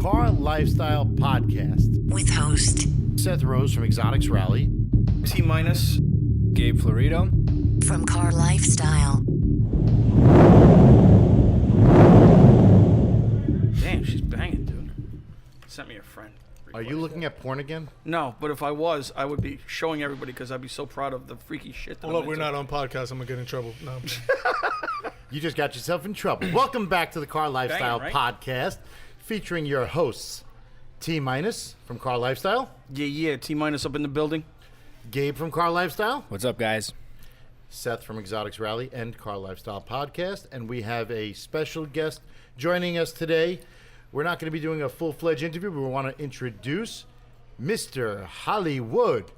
Car Lifestyle Podcast with host Seth Rose from Exotics Rally, TMINUS, Gabe Florido from Car Lifestyle. Damn, she's banging, dude. Sent me a friend. Are you looking at porn again? No, but if I was, I would be showing everybody because I'd be so proud of the freaky shit. Well, look, we're not on podcast. I'm gonna get in trouble. No. You just got yourself in trouble. Welcome back to the Car Lifestyle Banging, right? Podcast, featuring your hosts, TMINUS from Car Lifestyle, Yeah, T-minus up in the building. Gabe from Car Lifestyle, What's up, guys? Seth from Exotics Rally and Car Lifestyle Podcast, and we have a special guest joining us today. We're not going to be doing a full-fledged interview, but we want to introduce Mr. Hollywood.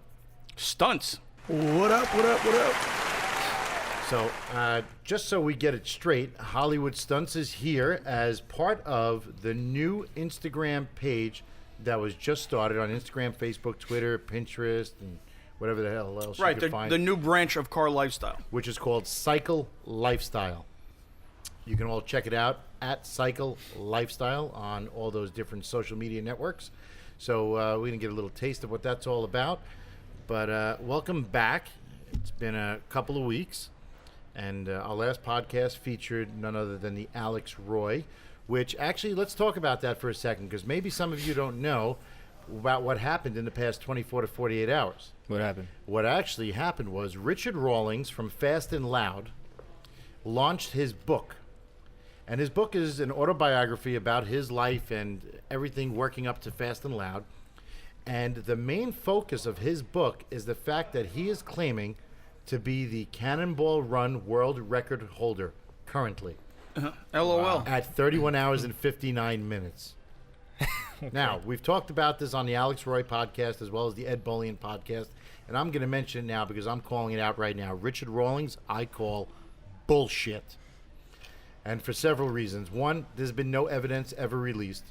Stunts. What up? What up? What up? So, just so we get it straight, Hollywood Stunts is here as part of the new Instagram page that was just started on Instagram, Facebook, Twitter, Pinterest, and whatever the hell else you Right, can find. the new branch of Car Lifestyle. Which is called Cycle Lifestyle. You can all check it out at Cycle Lifestyle on all those different social media networks. So we're going to get a little taste of what that's all about. But welcome back. It's been a couple of weeks. And our last podcast featured none other than the Alex Roy, which actually, let's talk about that for a second, because maybe some of you don't know about what happened in the past 24 to 48 hours. What happened? What actually happened was Richard Rawlings from Fast and Loud launched his book. And his book is an autobiography about his life and everything working up to Fast and Loud. And the main focus of his book is the fact that he is claiming to be the Cannonball Run world record holder currently. LOL. At 31 hours and 59 minutes. Okay. Now, we've talked about this on the Alex Roy podcast as well as the Ed Bolian podcast, and I'm going to mention it now because I'm calling it out right now. Richard Rawlings, I call bullshit. And for several reasons. One, there's been no evidence ever released.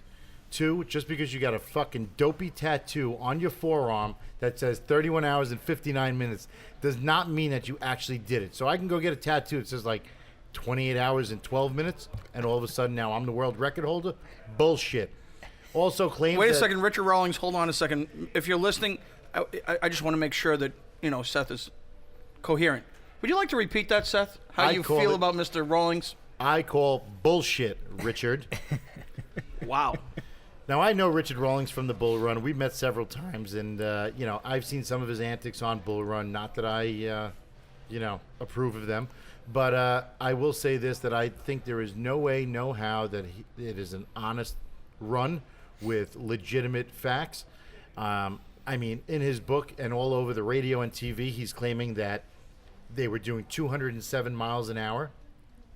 Two, just because you got a fucking dopey tattoo on your forearm that says 31 hours and 59 minutes does not mean that you actually did it. So I can go get a tattoo that says like 28 hours and 12 minutes, and all of a sudden now I'm the world record holder? Bullshit. Also claims Wait a second, Richard Rawlings, hold on a second. If you're listening, I just want to make sure that, Seth is coherent. Would you like to repeat that, Seth? How you feel about Mr. Rawlings? I call bullshit, Richard. Wow. Now, I know Richard Rawlings from the Bull Run. We've met several times, and, I've seen some of his antics on Bull Run. Not that I, approve of them. But I will say this, that I think there is no way, no how that it is an honest run with legitimate facts. In his book and all over the radio and TV, he's claiming that they were doing 207 miles an hour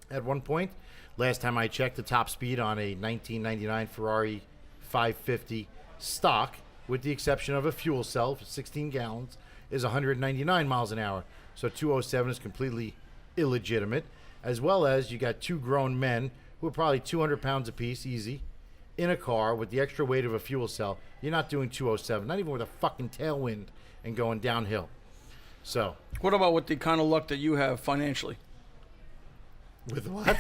at one point. Last time I checked, the top speed on a 1999 Ferrari 550 stock, with the exception of a fuel cell for 16 gallons, is 199 miles an hour. So 207 is completely illegitimate, as well as you got two grown men who are probably 200 pounds apiece, easy, in a car with the extra weight of a fuel cell. You're not doing 207, not even with a fucking tailwind and going downhill. So, What about with the kind of luck that you have financially? with what?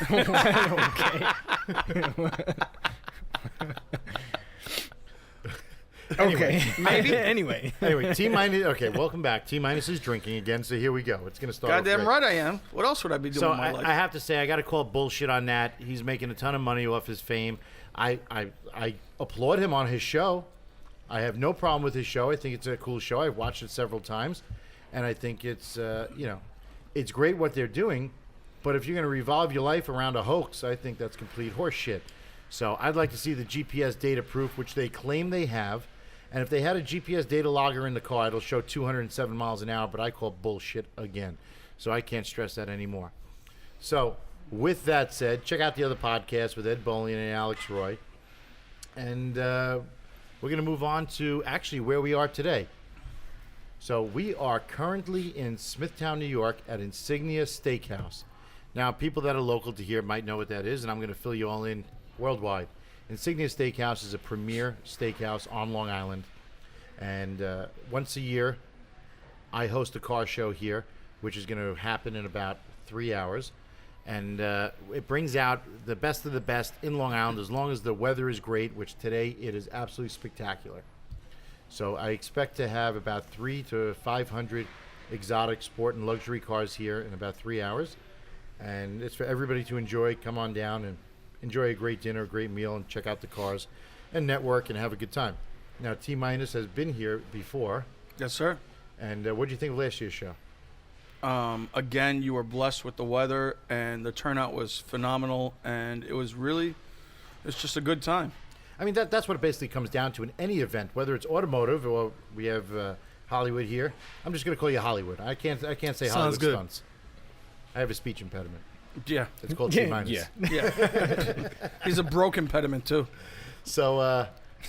Okay. Maybe. Anyway. Anyway, T-minus. Okay, welcome back. T-minus is drinking again, so here we go. It's going to start. Goddamn right I am. What else would I be doing So in my life? I have to say, I got to call bullshit on that. He's making a ton of money off his fame. I applaud him on his show. I have no problem with his show. I think it's a cool show. I've watched it several times, and I think it's it's great what they're doing. But if you're going to revolve your life around a hoax, I think that's complete horse shit. So I'd like to see the GPS data proof, which they claim they have. And if they had a GPS data logger in the car, it'll show 207 miles an hour, but I call bullshit again. So I can't stress that anymore. So with that said, check out the other podcast with Ed Bolian and Alex Roy. And we're going to move on to actually where we are today. So we are currently in Smithtown, New York at Insignia Steakhouse. Now, people that are local to here might know what that is, and I'm going to fill you all in worldwide. Insignia Steakhouse is a premier steakhouse on Long Island. And once a year, I host a car show here, which is going to happen in about 3 hours. And it brings out the best of the best in Long Island as long as the weather is great, which today it is absolutely spectacular. So I expect to have about 300 to 500 exotic sport and luxury cars here in about 3 hours. And it's for everybody to enjoy. Come on down and enjoy a great dinner, a great meal, and check out the cars and network and have a good time. Now, T-Minus has been here before. Yes, sir. And what did you think of last year's show? Again, you were blessed with the weather, and the turnout was phenomenal, and it's just a good time. I mean, that's what it basically comes down to in any event, whether it's automotive or we have Hollywood here. I'm just going to call you Hollywood. I can't say Hollywood good. stunts. I have a speech impediment. Yeah. It's called T-Minus. Yeah. He's a broke impediment, too. So,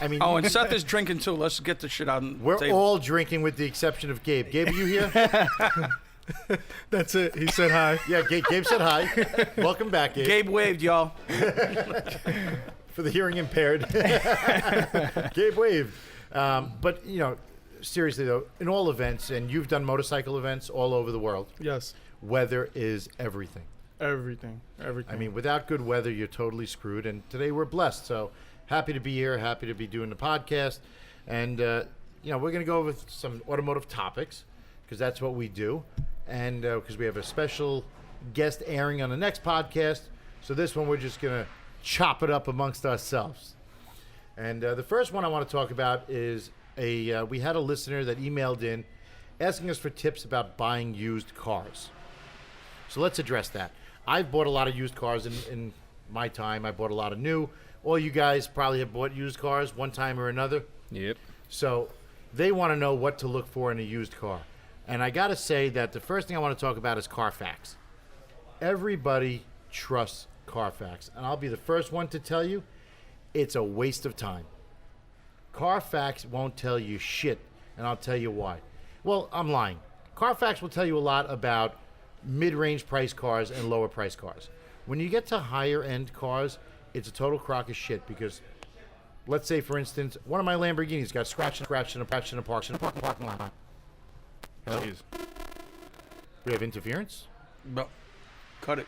I mean... Oh, and Seth is drinking, too. Let's get the shit out on the We're table. all drinking with the exception of Gabe. Gabe, are you here? That's it. He said hi. Yeah, Gabe said hi. Welcome back, Gabe. Gabe waved, y'all. For the hearing impaired. Gabe waved. But, seriously, though, in all events, and you've done motorcycle events all over the world, Yes. weather is everything. Everything. I mean, without good weather, you're totally screwed. And today we're blessed. So happy to be here, happy to be doing the podcast. And, we're going to go over some automotive topics because that's what we do. And because we have a special guest airing on the next podcast. So this one, we're just going to chop it up amongst ourselves. And the first one I want to talk about is we had a listener that emailed in asking us for tips about buying used cars. So let's address that. I've bought a lot of used cars in my time. I bought a lot of new. All you guys probably have bought used cars one time or another. Yep. So they want to know what to look for in a used car. And I got to say that the first thing I want to talk about is Carfax. Everybody trusts Carfax. And I'll be the first one to tell you, it's a waste of time. Carfax won't tell you shit, and I'll tell you why. Well, I'm lying. Carfax will tell you a lot about mid-range price cars and lower price cars. When you get to higher-end cars, it's a total crock of shit because, let's say, for instance, one of my Lamborghinis got scratched in a parking lot. Jeez. We have interference? No. Cut it.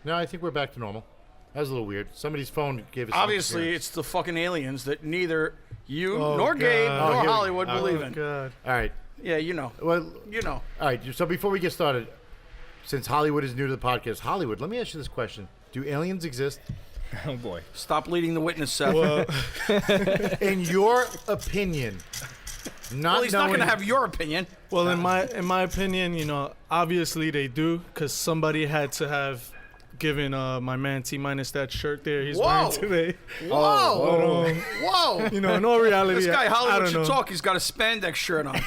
No, I think we're back to normal. That was a little weird. Somebody's phone gave us some Obviously, interference. it's the fucking aliens that neither you Oh, nor God. Gabe Oh, nor here we- Hollywood believe Oh, in. God. All right. Yeah, you know. Well, You know. all right. So before we get started, since Hollywood is new to the podcast, Hollywood, let me ask you this question. Do aliens exist? Oh boy. Stop leading the witness, Seth. Well, In your opinion, Well, he's not going to have your opinion. well, in my opinion, obviously they do, because somebody had to have given my man T-Minus that shirt there he's Whoa. wearing today. Whoa. But, Whoa. in all reality, This guy I Hollywood don't should know. talk. He's got a spandex shirt on.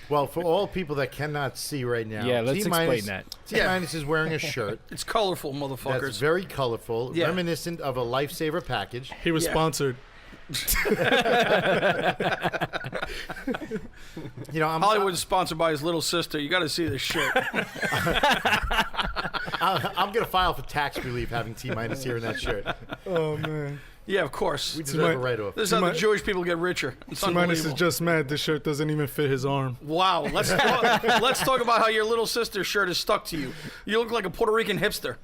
Well, for all people that cannot see right now, Yeah, let's T-Minus- explain that. T-Minus is wearing a shirt It's colorful, that's motherfuckers. very colorful, Yeah. reminiscent of a Lifesaver package. He was Yeah. sponsored. I'm Hollywood's sponsored by his little sister. You got to see this shirt. I'm going to file for tax relief having T-Minus here in that shirt. Oh, man. Yeah, of course. We deserve a write-off. This is how the T-Minus- Jewish people get richer. It's T-Minus is unbelievable. just mad this shirt doesn't even fit his arm. Wow. Let's talk about how your little sister's shirt is stuck to you. You look like a Puerto Rican hipster.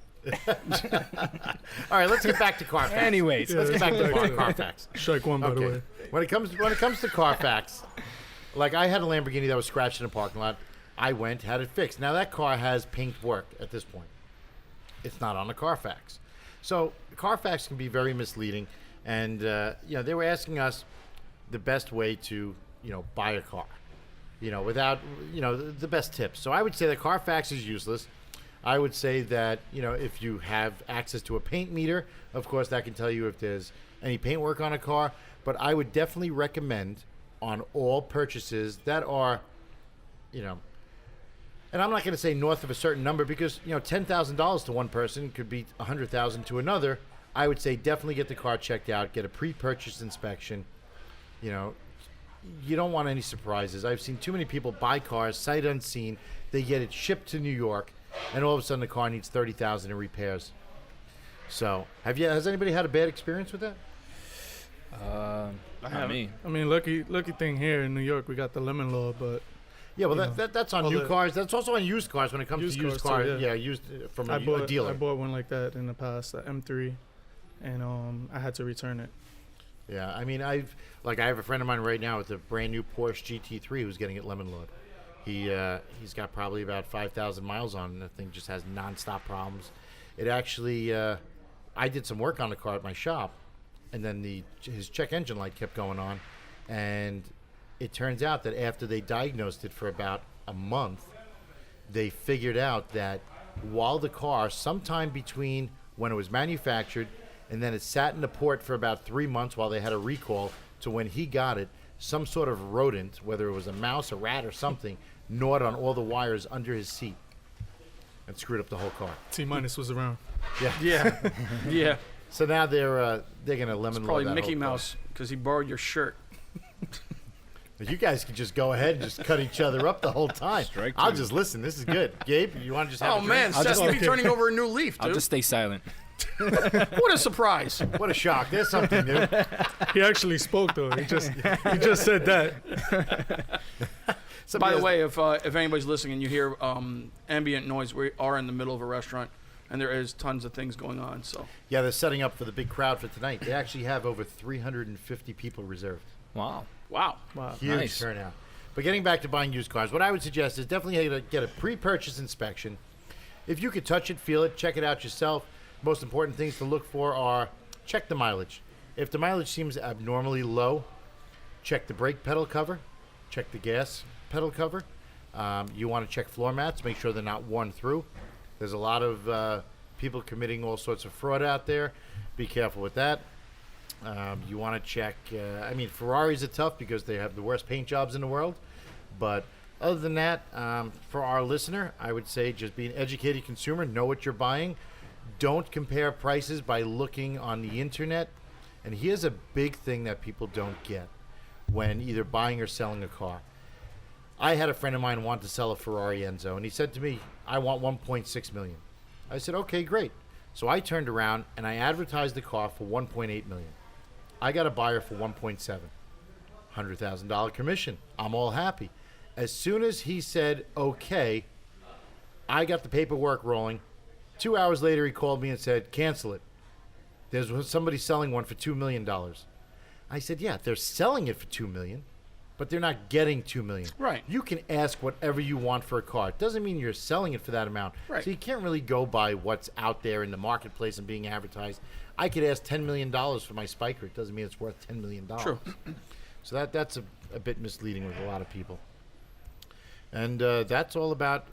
All right, let's get back to Carfax. Anyways, Let's get back to Carfax. Strike one, by the way. Okay. When it comes to Carfax, like I had a Lamborghini that was scratched in a parking lot. I went, had it fixed. Now that car has paint work at this point. It's not on the Carfax. So Carfax can be very misleading. And, they were asking us the best way to, buy a car, without, the best tips. So I would say that Carfax is useless. I would say that, if you have access to a paint meter, of course, that can tell you if there's any paint work on a car. But I would definitely recommend on all purchases that are, and I'm not going to say north of a certain number because, $10,000 to one person could be $100,000 to another. I would say definitely get the car checked out, get a pre-purchase inspection. You don't want any surprises. I've seen too many people buy cars sight unseen. They get it shipped to New York, and all of a sudden the car needs $30,000 in repairs. So, has anybody had a bad experience with that? not me. I mean, lucky thing here in New York, we got the lemon law, but Yeah, well, you know, that's on all new the- cars. That's also on used cars when it comes Used to used cars cars. too, yeah. Used from I a dealer. I bought one like that in the past, the M3, and I had to return it. Yeah, I mean, I have a friend of mine right now with a brand new Porsche GT3 who's getting it lemon load. He's got probably about 5,000 miles on it. And the thing just has nonstop problems. It actually, I did some work on the car at my shop, and then his check engine light kept going on, and it turns out that after they diagnosed it for about a month, they figured out that while the car, sometime between when it was manufactured and then it sat in the port for about 3 months while they had a recall to when he got it, some sort of rodent, whether it was a mouse, a rat, or something, gnawed on all the wires under his seat and screwed up the whole car. T-minus was around. Yeah. Yeah. Yeah. So now they're gonna lemon load Probably that Mickey whole car. Mouse because he borrowed your shirt. You guys can just go ahead and just cut each other up the whole time. Strike I'll two. just listen. This is good. Gabe, you want to just have Oh a drink? man, Seth, you'll be turning over a new leaf, I'll dude. just stay silent. What a surprise! What a shock. There's something new. He actually spoke though. He just said that. By the way, if anybody's listening and you hear ambient noise, we are in the middle of a restaurant, and there is tons of things going on. So Yeah, they're setting up for the big crowd for tonight. They actually have over 350 people reserved. Wow. wow, Wow. Huge Nice. turnout. But getting back to buying used cars, what I would suggest is definitely get a pre-purchase inspection. If you could touch it, feel it, check it out yourself. Most important things to look for are check the mileage. If the mileage seems abnormally low, check the brake pedal cover, check the gas pedal cover. You want to check floor mats, make sure they're not worn through. There's a lot of people committing all sorts of fraud out there. Be careful with that. You want to check, Ferraris are tough because they have the worst paint jobs in the world. But other than that, for our listener, I would say just be an educated consumer, know what you're buying. Don't compare prices by looking on the internet. And here's a big thing that people don't get when either buying or selling a car. I had a friend of mine want to sell a Ferrari Enzo, and he said to me, I want 1.6 million. I said, okay, great. So I turned around and I advertised the car for 1.8 million. I got a buyer for 1.7. $100,000 commission. I'm all happy. As soon as he said, okay, I got the paperwork rolling. 2 hours later, he called me and said, cancel it. There's somebody selling one for $2 million. I said, yeah, they're selling it for $2 million, but they're not getting $2 million. Right. You can ask whatever you want for a car. It doesn't mean you're selling it for that amount. Right. So you can't really go by what's out there in the marketplace and being advertised. I could ask $10 million for my Spiker. It doesn't mean it's worth $10 million. True. So that's a bit misleading with a lot of people. And that's all about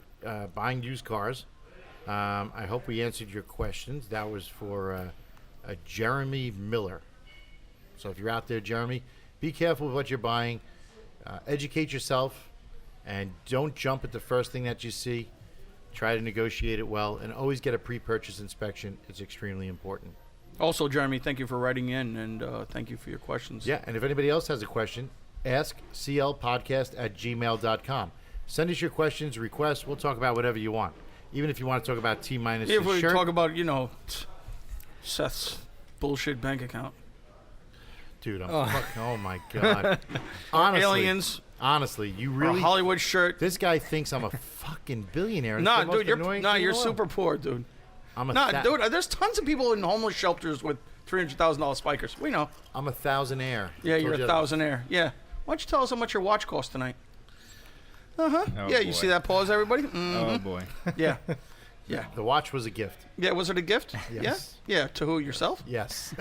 buying used cars. I hope we answered your questions. That was for Jeremy Miller. So if you're out there, Jeremy, be careful with what you're buying. Educate yourself, and don't jump at the first thing that you see. Try to negotiate it well, and always get a pre-purchase inspection. It's extremely important. Also, Jeremy, thank you for writing in, and thank you for your questions. Yeah, and if anybody else has a question, ask clpodcast@gmail.com. Send us your questions, requests. We'll talk about whatever you want. Even if you want to talk about T-minus If we shirt. talk about, Seth's bullshit bank account. Dude, oh my God. Honestly, Aliens. Honestly, you Or a really... Hollywood shirt. This guy thinks I'm a fucking billionaire. It's Nah, the most dude, annoying thing in you're the world. super poor, dude. I'm a Nah, dude, there's tons of people in homeless shelters with $300,000 spikers. We know. I'm a thousandaire. Yeah, Told you're a you. thousandaire. Yeah. Why don't you tell us how much your watch costs tonight? Oh, Yeah, you boy. see that pause, everybody? Oh boy. Yeah. Yeah. The watch was a gift. Yeah, was it a gift? Yes. Yeah? Yeah, to who, yourself? Yes.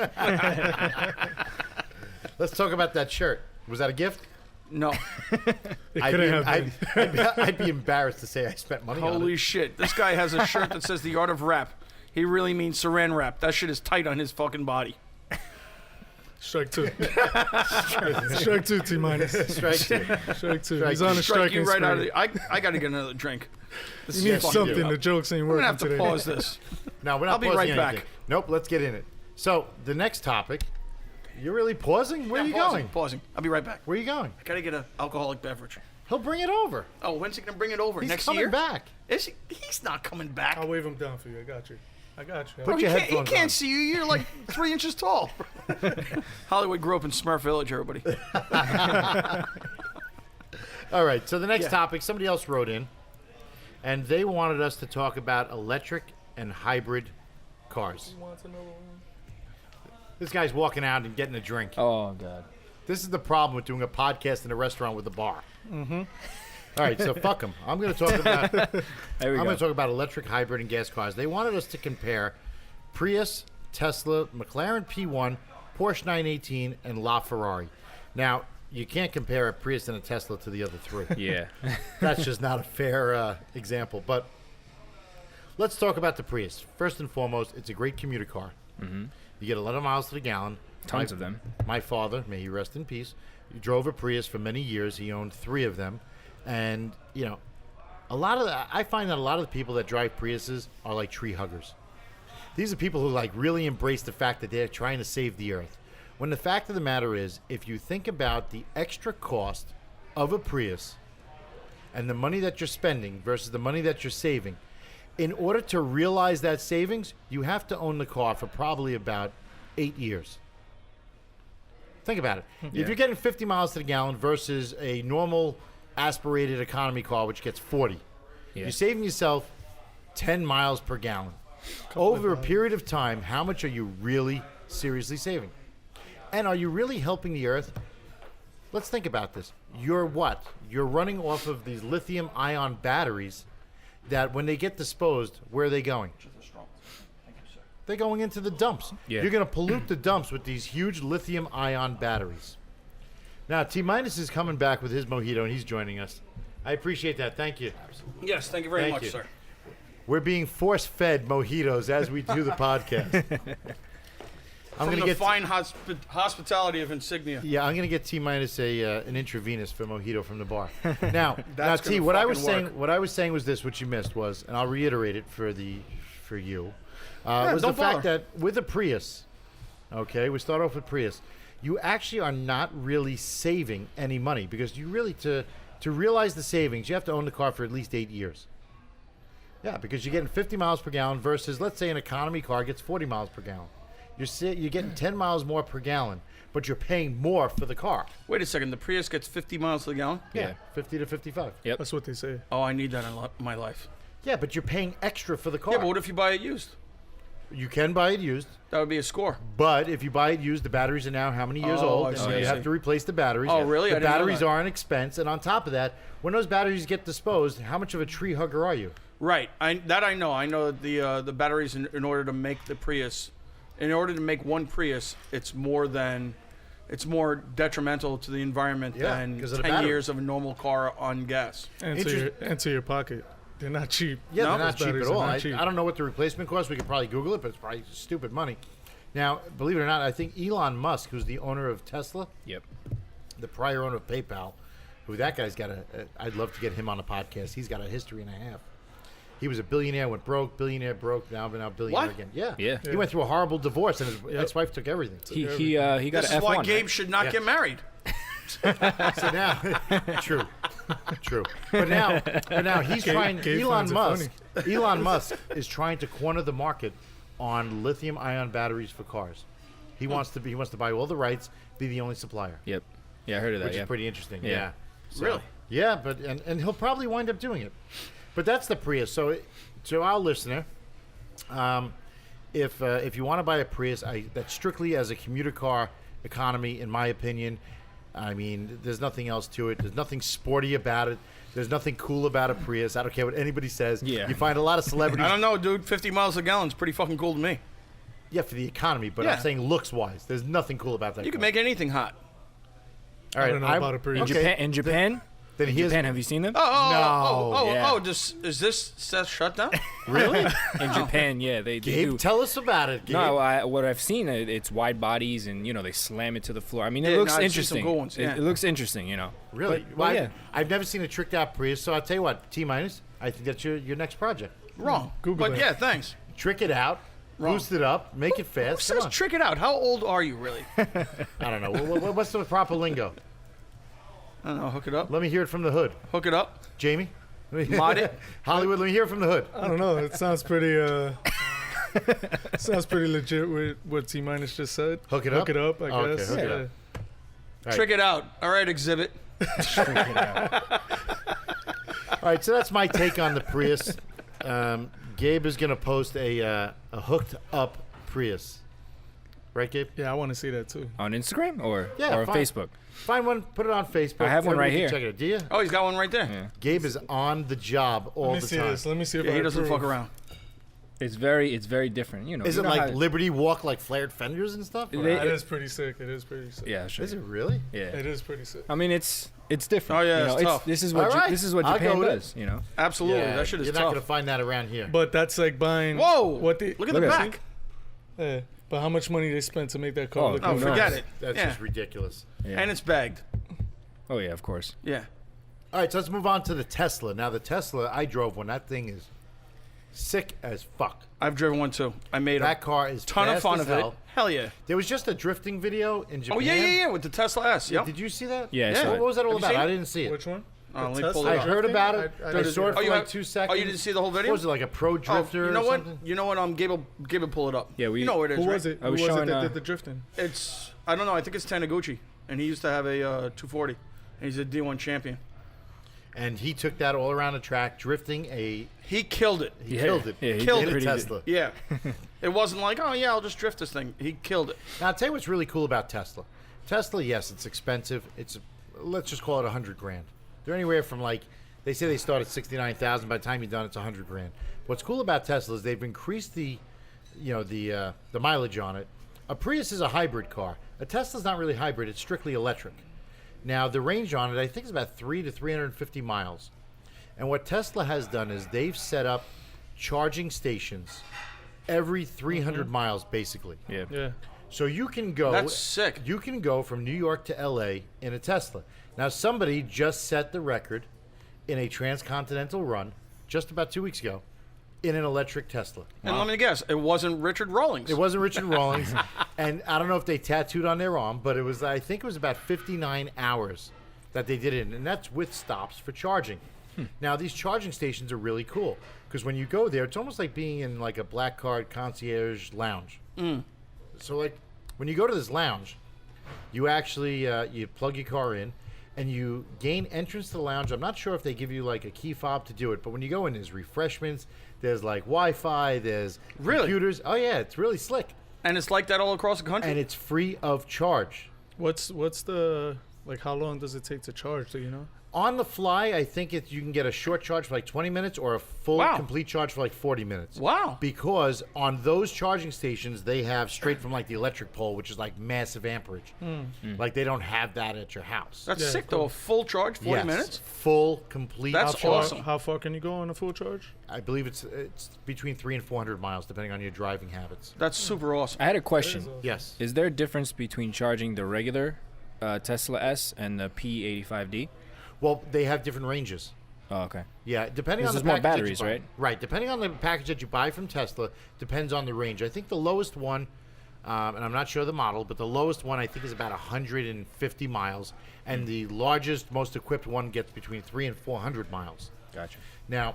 Let's talk about that shirt. Was that a gift? No. It couldn't have been. I'd be embarrassed to say I spent money on Holy it. shit. This guy has a shirt that says the art of rap. He really means saran wrap. That shit is tight on his fucking body. Strike two. Strike two, T-minus. Strike two. Strike two. Strike He's on a Strike you striking right out of spree. the... I got to get another drink. This You need fucking something. you The up. jokes ain't I'm going working to have to today. pause this. No, we're not I'll be pausing right anything. back. Nope, let's get in it. So, the next topic, you're really pausing? Where are you going? Pausing. I'll be right back. Where are you going? I got to get an alcoholic beverage. He'll bring it over. Oh, when's he going to bring it over? He's Next coming year? back. Is he? He's not coming back. I'll wave him down for you. I got you. Put Bro, your he headphones can't on. see you. You're like 3 inches tall. Hollywood grew up in Smurf Village, everybody. All right, so the next topic, somebody else wrote in, and they wanted us to talk about electric and hybrid cars. This guy's walking out and getting a drink. Oh God. This is the problem with doing a podcast in a restaurant with a bar. Mm-hmm. All right, so fuck them. I'm going to talk about. There we go. I'm going to talk about electric, hybrid, and gas cars. They wanted us to compare Prius, Tesla, McLaren P1, Porsche 918, and LaFerrari. Now, you can't compare a Prius and a Tesla to the other three. Yeah. That's just not a fair example. But let's talk about the Prius. First and foremost, it's a great commuter car. Mm-hmm. You get 11 miles to the gallon. Tons of them. My father, may he rest in peace, he drove a Prius for many years. He owned 3 of them. And, you know, I find that a lot of the people that drive Priuses are like tree huggers. These are people who like really embrace the fact that they're trying to save the earth. When the fact of the matter is, if you think about the extra cost of a Prius and the money that you're spending versus the money that you're saving, in order to realize that savings, you have to own the car for probably about 8 years. Think about it. If you're getting 50 miles to the gallon versus a normal aspirated economy car, which gets 40, you're saving yourself 10 miles per gallon. Over a period of time, how much are you really seriously saving? And are you really helping the earth? Let's think about this. You're what? You're running off of these lithium-ion batteries that when they get disposed, where are they going? They're going into the dumps. Yeah. You're going to pollute the dumps with these huge lithium-ion batteries. Now, T-Minus is coming back with his mojito, and he's joining us. I appreciate that. Thank you. Yes, thank you very Thank much, you. sir. We're being force-fed mojitos as we do the podcast. I'm From going to the get fine hospitality of Insignia. Yeah, I'm going to get T-Minus an intravenous for mojito from the bar. Now, That's T, gonna what I was fucking saying, work. what I was saying was this, what you missed was, and I'll reiterate it for you, was the don't fact bother. that with a Prius, okay, we start off with Prius, you actually are not really saving any money because you really to realize the savings, you have to own the car for at least 8 years. Yeah, because you're getting 50 miles per gallon versus, let's say, an economy car gets 40 miles per gallon. You're getting 10 miles more per gallon, but you're paying more for the car. Wait a second, the Prius gets 50 miles to the gallon? Yeah. 50 to 55. Yep. That's what they say. Oh, I need that in my life. Yeah, but you're paying extra for the car. Yeah, but what if you buy it used? You can buy it used, That would be a score. but if you buy it used, the batteries are now how many years Oh, old? I And see, you I have see. to replace the batteries. Oh, really? The I didn't know batteries that. are an expense, and on top of that, when those batteries get disposed, how much of a tree hugger are you? Right. I know. I know the batteries in order to make the Prius, in order to make one Prius, it's more detrimental to the environment Yeah, than 'cause of the 10 battery. years of a normal car on gas. And to your pocket. They're not cheap. Yeah, No, they're not those cheap at batteries are all. not I cheap. don't know what the replacement costs. We could probably Google it, but it's probably stupid money. Now, believe it or not, I think Elon Musk, who's the owner of Tesla, Yep. the prior owner of PayPal, who that guy's got I'd love to get him on a podcast. He's got a history and a half. He was a billionaire, went broke, billionaire broke, now billionaire What? again. Yeah. Yeah. He went through a horrible divorce, and his ex-wife took everything. He got This an is F1. why Gabe right? should not Yeah. get married. So now, true. But now he's trying. Gabe Elon finds it Musk. Elon Musk is trying to corner the market on lithium-ion batteries for cars. He wants to buy all the rights, be the only supplier, Yep. Yeah, I heard of that. which Yeah. is pretty interesting. Yeah. Yeah. So- Really? Yeah, but and he'll probably wind up doing it. But that's the Prius. So to our listener, if you want to buy a Prius, that's strictly as a commuter car economy, in my opinion. I mean, there's nothing else to it. There's nothing sporty about it. There's nothing cool about a Prius. I don't care what anybody says. Yeah. You find a lot of celebrities. I don't know, dude. 50 miles a gallon is pretty fucking cool to me. Yeah, for the economy, but Yeah. I'm saying looks-wise, there's nothing cool about that. You can car. make anything hot. All right, I don't know about a Prius. okay. In Japan? Then In here's Japan, have you seen them? No. Is this Seth shutdown? really In Japan, yeah, they Gabe. do. Tell us about it, Gabe. No, what I've seen, it's wide bodies, and they slam it to the floor. I mean, it Yeah, looks no, I've seen some interesting. cool ones, yeah. It looks interesting, Really? But, Well, yeah. I've never seen a tricked out Prius, so I'll tell you what, T-minus, I think that's your next project. Wrong. Google but that. yeah, thanks. Trick it out, Wrong. boost it up, make it Who fast. says Come on. trick it out? How old are you, really? I I don't know. What's the proper lingo? don't know. Hook it up. Let me hear it from the hood. Hook it up. Jamie? Mod it. Hollywood, let me hear it from the hood. I don't know. It sounds pretty. Sounds pretty legit with what T-Minus just said. Hook it up? Hook it up. I Okay, guess. hook it Yeah. up. Right. Trick it out. All right, exhibit. right, so that's my take on the Prius. Gabe is going to post a hooked up Prius. Right, Gabe? Yeah, I want to see that too. On Instagram or Yeah, fine. Facebook? Find one, put it on Facebook. I have one right Everybody can here. Check it out. Do you? Oh, he's got one right there. Yeah. Gabe is on the job all Let me the see time. this. Let me see if Yeah, I he doesn't approve. fuck around. It's very different. You know. Is you it know like how- Liberty Walk, like flared fenders and stuff? They- It is pretty sick. It is pretty sick. Yeah, sure. Is it really? Yeah. It is pretty sick. I mean, it's different. Oh, yeah, you know, it's tough. This is what All right, this is what I'll go Japan with it. does. You know. Absolutely. Yeah, That shit is you're not tough. going to find that around here. But that's like buying. Whoa! What the? Look at Look the at back. Yeah. But how much money they spent to make that car Oh, look Oh, Who good? forget knows? it. That's Yeah. just ridiculous. Yeah. And it's bagged. Oh yeah, of course. Yeah. All right, so let's move on to the Tesla. Now, the Tesla, I drove one. That thing is sick as fuck. I've driven one too. I made That a car is ton of fast fun as of it. hell. Hell yeah. There was just a drifting video in Japan. Oh yeah, with the Tesla S. Yep. Did you see that? Yeah, I Yeah. saw What it. was that all Have you about? seen I it? didn't see it. Which one? Oh, let me The pull Tesla it I up. heard about it. I I, didn't- saw it Oh, for you like have- 2 seconds. Oh, you didn't see the whole video? What was it, like a pro drifter you know or what? something? You know what? Gabe will pull it up. Yeah, we- You know where it is. Who right? was it? I Who was was it showing, that did the drifting? It's I don't know. I think it's Taniguchi, and he used to have a 240, and he's a D1 champion. And he took that all around the track, drifting a... He killed it. He Yeah. killed it. Yeah, he Killed in it. a Pretty good. Tesla. Yeah. It wasn't like, oh yeah, I'll just drift this thing. He killed it. Now, I'll tell you what's really cool about Tesla. Tesla, yes, it's expensive. It's, let's just call it $100 grand. They're anywhere from like, they say they start at 69,000. By the time you're done, it's $100 grand. What's cool about Tesla is they've increased the mileage on it. A Prius is a hybrid car. A Tesla's not really hybrid. It's strictly electric. Now, the range on it, I think, is about 300 to 350 miles. And what Tesla has done is they've set up charging stations every 300 miles, basically. Yeah. Yeah. So you can go. That's sick. You can go from New York to L.A. in a Tesla. Now, somebody just set the record in a transcontinental run just about 2 weeks ago in an electric Tesla. And let me guess, it wasn't Richard Rawlings. It wasn't Richard Rawlings, and I don't know if they tattooed on their arm, but it was. I think it was about 59 hours that they did it, and that's with stops for charging. Now, these charging stations are really cool because when you go there, it's almost like being in like a black card concierge lounge. So, like, when you go to this lounge, you actually you plug your car in, and you gain entrance to the lounge. I'm not sure if they give you like a key fob to do it, but when you go in, there's refreshments, there's like Wi-Fi, there's Really? computers. Oh yeah, it's really slick, And it's like that all across the country? and it's free of charge. What's the like? How long does it take to charge? Do you know? On the fly, I think you can get a short charge for like 20 minutes or a full Wow. complete charge for like 40 minutes. Wow. Because on those charging stations, they have straight from like the electric pole, which is like massive amperage. Like they don't have that at your house. That's Yeah, sick, cool. though. A full charge, 40 Yes, minutes? full, complete That's charge. awesome. How far can you go on a full charge? I believe it's between 300 and 400 miles, depending on your driving habits. That's super awesome. I had a question. Yes. Is there a difference between charging the regular Tesla S and the P85D? Well, they have different ranges. Oh, okay. Yeah, depending This on is the more package that you batteries, buy. right? Right, depending on the package that you buy from Tesla, depends on the range. I think the lowest one, and I'm not sure the model, but the lowest one I think is about 150 miles, and the largest, most equipped one gets between 300 and 400 miles. Gotcha. Now,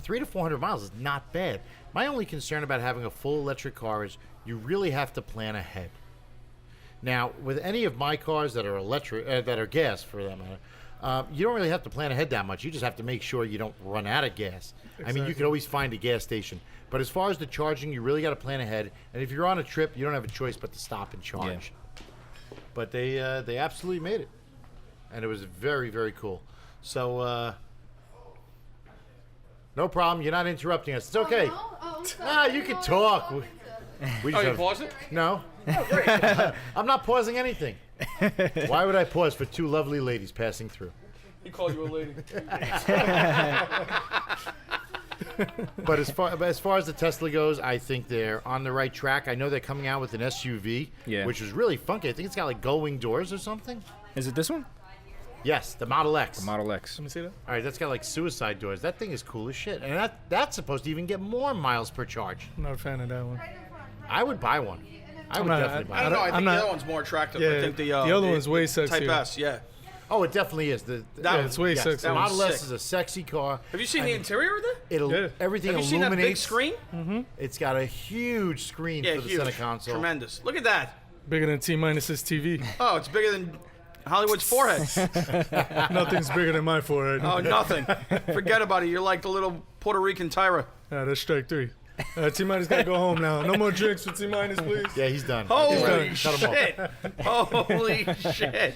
300 to 400 miles is not bad. My only concern about having a full electric car is you really have to plan ahead. Now, with any of my cars that are electric, that are gas for that matter, you don't really have to plan ahead that much. You just have to make sure you don't run out of gas. I mean, you can always find a gas station. But as far as the charging, you really got to plan ahead. And if you're on a trip, you don't have a choice but to stop and charge. But they absolutely made it. And it was very, very cool. So, no problem. You're not interrupting us. It's okay. You can talk. We Oh, you have- pause it? No. I'm not pausing anything. Why would I pause for two lovely ladies passing through? He called you a lady. But as far as the Tesla goes, I think they're on the right track. I know they're coming out with an SUV, Yeah. which is really funky. I think it's got like gull-wing doors or something. Is it this one? Yes, the Model X. Model X. Let me see that. All right, that's got like suicide doors. That thing is cool as shit, and that's supposed to even get more miles per charge. I'm not a fan of that one. I would buy one. I would not- definitely buy I one. don't know. I think I'm the not- other one's more attractive. Yeah, I think the other one's way Type sexier. S, yeah. Oh, it definitely is. Yeah, it's way yes, sexier. The That Model one's S sick. is a sexy car. Have you seen the interior of it? It'll Yeah. everything Have you seen that big illuminates. screen? It's got a huge screen Yeah, for the huge. center console. Tremendous. Look at that. Bigger than T-Minus's TV. Oh, it's bigger than Hollywood's forehead. Nothing's bigger than my forehead. Oh, nothing. Forget about it. You're like the little Puerto Rican Tyra. Yeah, that's strike 3. T-Minus got to go home now. No more drinks for T-Minus, please. Yeah, he's done. Holy Shut him off. shit. Holy shit.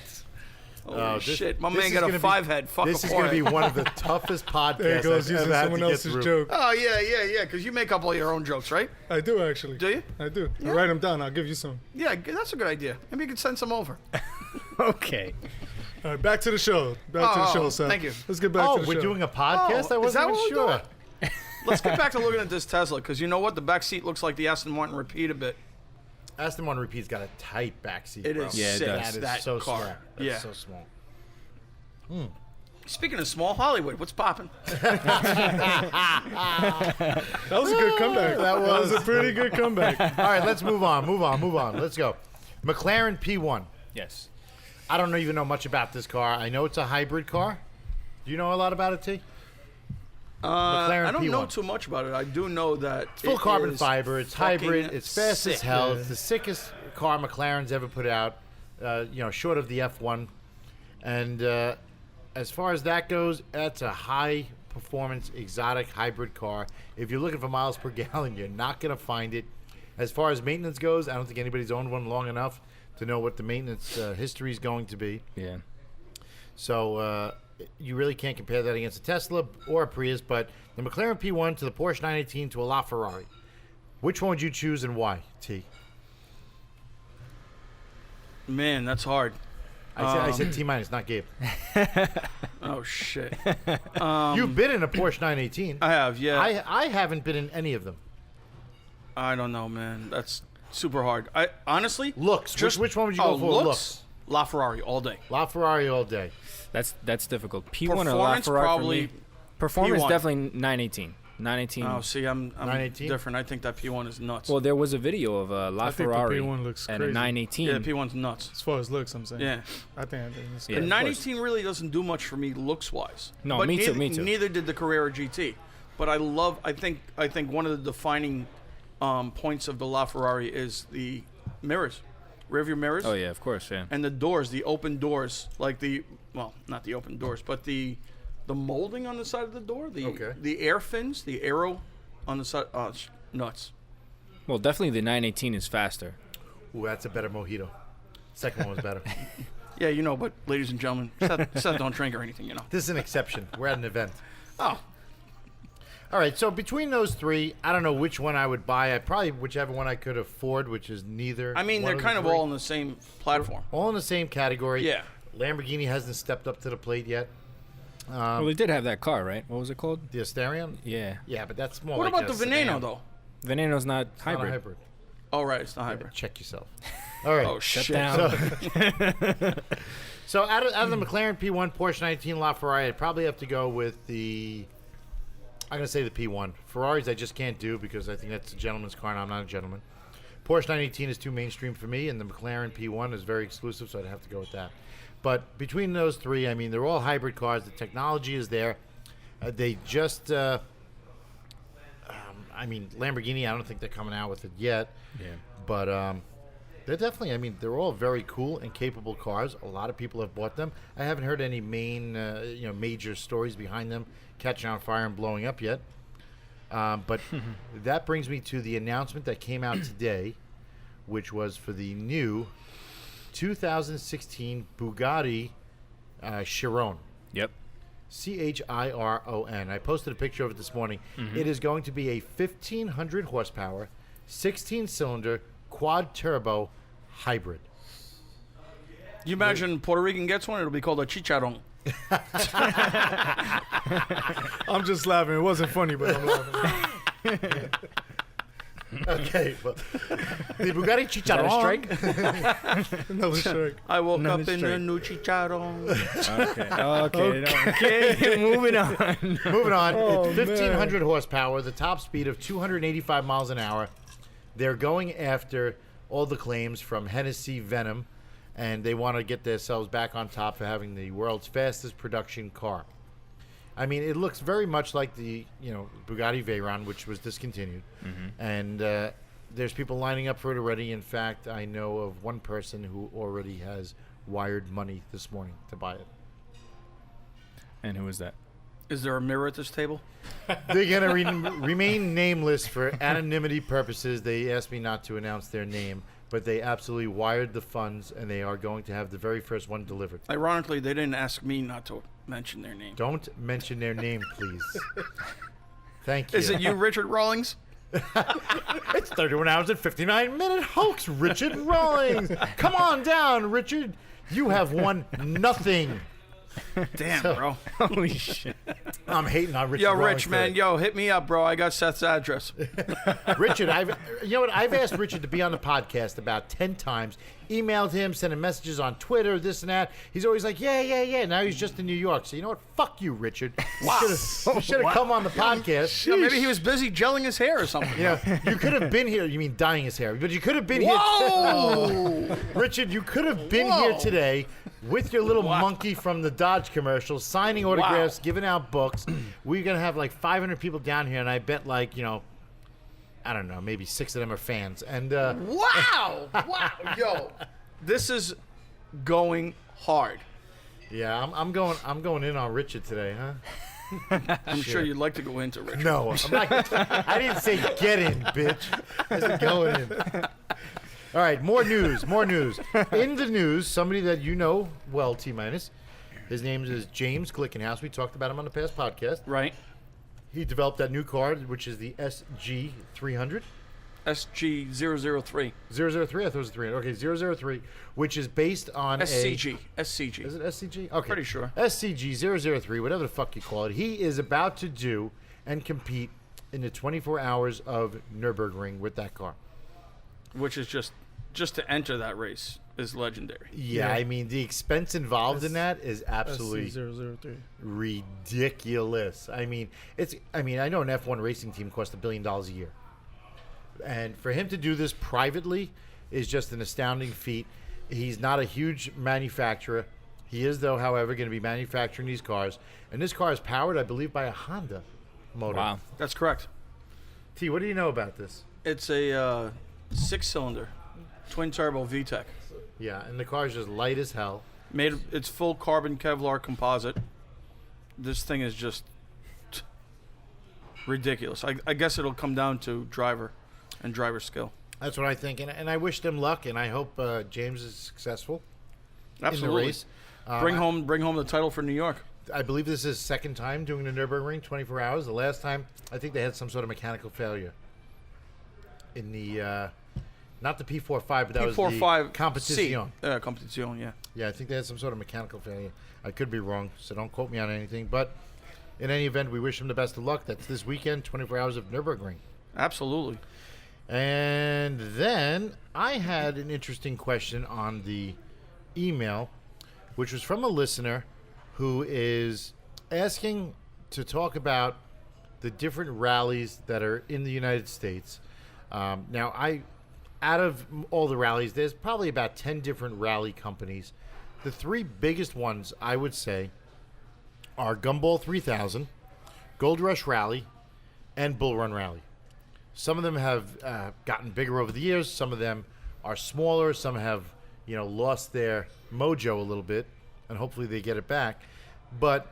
Holy shit. My this man is got a gonna be- 5-head. Fuck This a is going to forehead. be one of the toughest podcasts There he goes I've using ever had to someone get else's through. joke. Oh, yeah, because you make up all your own jokes, right? I do, actually. Do you? I do. I'll write them down. I'll give you some. Yeah, that's a good idea. Maybe you could send some over. Okay. All right, back to the show. Back to the show, Seth. thank you. Let's get back Oh, to the show. we're doing a podcast? I is that wasn't even what we're sure. doing? Let's get back to looking at this Tesla, because you know what? The back seat looks like the Aston Martin Repeat a bit. Aston Martin Repeat's got a tight backseat, It bro. is Yeah, it sick, does. That that is so car. small. That's Yeah. so small. Speaking of small Hollywood, what's popping? That was a good comeback. That was a pretty good comeback. All right, let's move on. Let's go. McLaren P1. Yes. I don't even know much about this car. I know it's a hybrid car. Do you know a lot about it, T? McLaren I don't know P1. too much about it. I do know that It's full carbon fiber. It's hybrid. fucking It's fast as sick. hell. It's the sickest car McLaren's ever put out. Short of the F1. And as far as that goes, that's a high performance exotic hybrid car. If you're looking for miles per gallon, you're not going to find it. As far as maintenance goes, I don't think anybody's owned one long enough to know what the maintenance history is going to be. Yeah. So you really can't compare that against a Tesla or a Prius, but the McLaren P1 to the Porsche 918 to a LaFerrari. Which one would you choose and why, T? Man, that's hard. I said T-minus, not Gabe. Oh, shit. You've been in a Porsche 918. I have, yeah. I haven't been in any of them. I don't know, man. That's super hard. I honestly Looks. Which one would you go for? Looks. LaFerrari all day. LaFerrari all day. That's difficult. P1 or Performance, LaFerrari probably for me. Performance P1. definitely 918. 918. Oh, see, I'm 918? different. I think that P1 is nuts. Well, there was a video of a I think the LaFerrari P1 looks and a crazy. 918. yeah, the P1's nuts. As far as looks, I'm saying. Yeah. I think it's Yeah. The of 918 really doesn't do much for me looks-wise. No, But me too, neither, me too. Neither did the Carrera GT. But I think one of the defining points of the LaFerrari is the mirrors, rearview mirrors. Oh yeah, of course, yeah. And the doors, the open doors, like not the open doors, but the molding on the side of the door, the air fins, the arrow on the side. Oh, it's nuts. Well, definitely the 918 is faster. Ooh, that's a better mojito. Second one was better. Yeah, but ladies and gentlemen, Seth don't drink or anything, This is an exception. We're at an event. Oh, All right, so between those three, I don't know which one I would buy. I probably whichever one I could afford, which is neither. I mean, one they're the kind of three. all on the same platform. all in the same category. Yeah. Lamborghini hasn't stepped up to the plate yet. Well, they did have that car, right? What was it called? The Asterion? Yeah. Yeah, but that's more What like about a the Veneno, sedan. though? Veneno's not It's not a hybrid. hybrid. Oh, right, it's not hybrid. Check yourself. All right. Oh, shit. Down. So out of the McLaren P1, Porsche 19, LaFerrari, I'd probably have to go with the. I'm going to say the P1. Ferraris I just can't do because I think that's a gentleman's car and I'm not a gentleman. Porsche 918 is too mainstream for me, and the McLaren P1 is very exclusive, so I'd have to go with that. But between those three, I mean, they're all hybrid cars. The technology is there. They just. Lamborghini, I don't think they're coming out with it yet. Yeah. But they're definitely, they're all very cool and capable cars. A lot of people have bought them. I haven't heard any major stories behind them catching on fire and blowing up yet. But that brings me to the announcement that came out today, which was for the new 2016 Bugatti Chiron. Yep. Chiron. I posted a picture of it this morning. It is going to be a 1,500 horsepower, 16-cylinder, quad turbo hybrid. You imagine Puerto Rican gets one, it'll be called a chicharron. I'm just laughing. It wasn't funny, but I'm laughing. Okay, well, the Bugatti Chiron. Another strike. I woke Another up in a straight. new chicharron. Okay. Moving on. Moving on, Oh, it's 1,500 horsepower, the top speed of 285 miles an hour. They're going after all the claims from Hennessy Venom, and they want to get themselves back on top for having the world's fastest production car. I mean, it looks very much like the Bugatti Veyron, which was discontinued, and there's people lining up for it already. In fact, I know of one person who already has wired money this morning to buy it. And who is that? Is there a mirror at this table? They're going to remain nameless for anonymity purposes. They asked me not to announce their name, but they absolutely wired the funds, and they are going to have the very first one delivered. Ironically, they didn't ask me not to mention their name. Don't mention their name, please. Thank you. Is it you, Richard Rawlings? It's 31 hours and 59-minute hoax, Richard Rawlings. Come on down, Richard. You have won nothing. Damn, So- bro. Holy shit. I'm hating on Richard Yo, Rawlings Rich, man. today. Yo, hit me up, bro. I got Seth's address. Richard, I've asked Richard to be on the podcast about 10 times. Emailed him, sent him messages on Twitter, this and that. He's always like, yeah. Now he's just in New York. So you know what? Fuck you, Richard. Wow. You should have come on the podcast. Yeah, maybe he was busy gelling his hair or something. You know, you could have been here. You mean dyeing his hair? But you could have been Whoa! here. Richard, you could have been here today with your little monkey from the Dodge commercial, signing autographs, giving out books. We're gonna have like 500 people down here, and I bet I don't know, maybe 6 of them are fans. And Wow! Yo, this is going hard. yeah, I'm going in on Richard today, huh? I'm sure you'd like to go into Richard. No, I'm not. I didn't say get in, bitch. I said going in. All right, more news. In the news, somebody that you know well, T-minus. His name is James Glickenhaus. We talked about him on the past podcast. Right? He developed that new car, which is the SG300. SG003. 003? I thought it was 300. Okay, 003, which is based on SCG. Is it SCG? Okay. Pretty sure. SCG 003, whatever the fuck you call it. He is about to do and compete in the 24 hours of Nürburgring with that car. Which is just to enter that race is legendary. Yeah, I mean, the expense involved in that is absolutely SC003. ridiculous. I mean, I know an F1 racing team costs $1 billion a year. And for him to do this privately is just an astounding feat. He's not a huge manufacturer. He is, though, however, going to be manufacturing these cars. And this car is powered, I believe, by a Honda motor. Wow. That's correct. T, what do you know about this? It's a 6-cylinder twin turbo VTEC. Yeah, and the car is just light as hell. It's full carbon Kevlar composite. This thing is just ridiculous. I guess it'll come down to driver and driver skill. That's what I think. And I wish them luck, and I hope James is successful Absolutely. in the race. Bring home the title for New York. I believe this is his second time doing the Nürburgring, 24 hours. The last time, I think they had some sort of mechanical failure in the, not the P45, but that was the Competition. Competition, yeah. Yeah, I think they had some sort of mechanical failure. I could be wrong, so don't quote me on anything. But in any event, we wish him the best of luck. That's this weekend, 24 hours of Nürburgring. Absolutely. And then I had an interesting question on the email, which was from a listener who is asking to talk about the different rallies that are in the United States. Now, out of all the rallies, there's probably about 10 different rally companies. The 3 biggest ones, I would say, are Gumball 3000, Gold Rush Rally, and Bull Run Rally. Some of them have gotten bigger over the years. Some of them are smaller. Some have, lost their mojo a little bit, and hopefully they get it back. But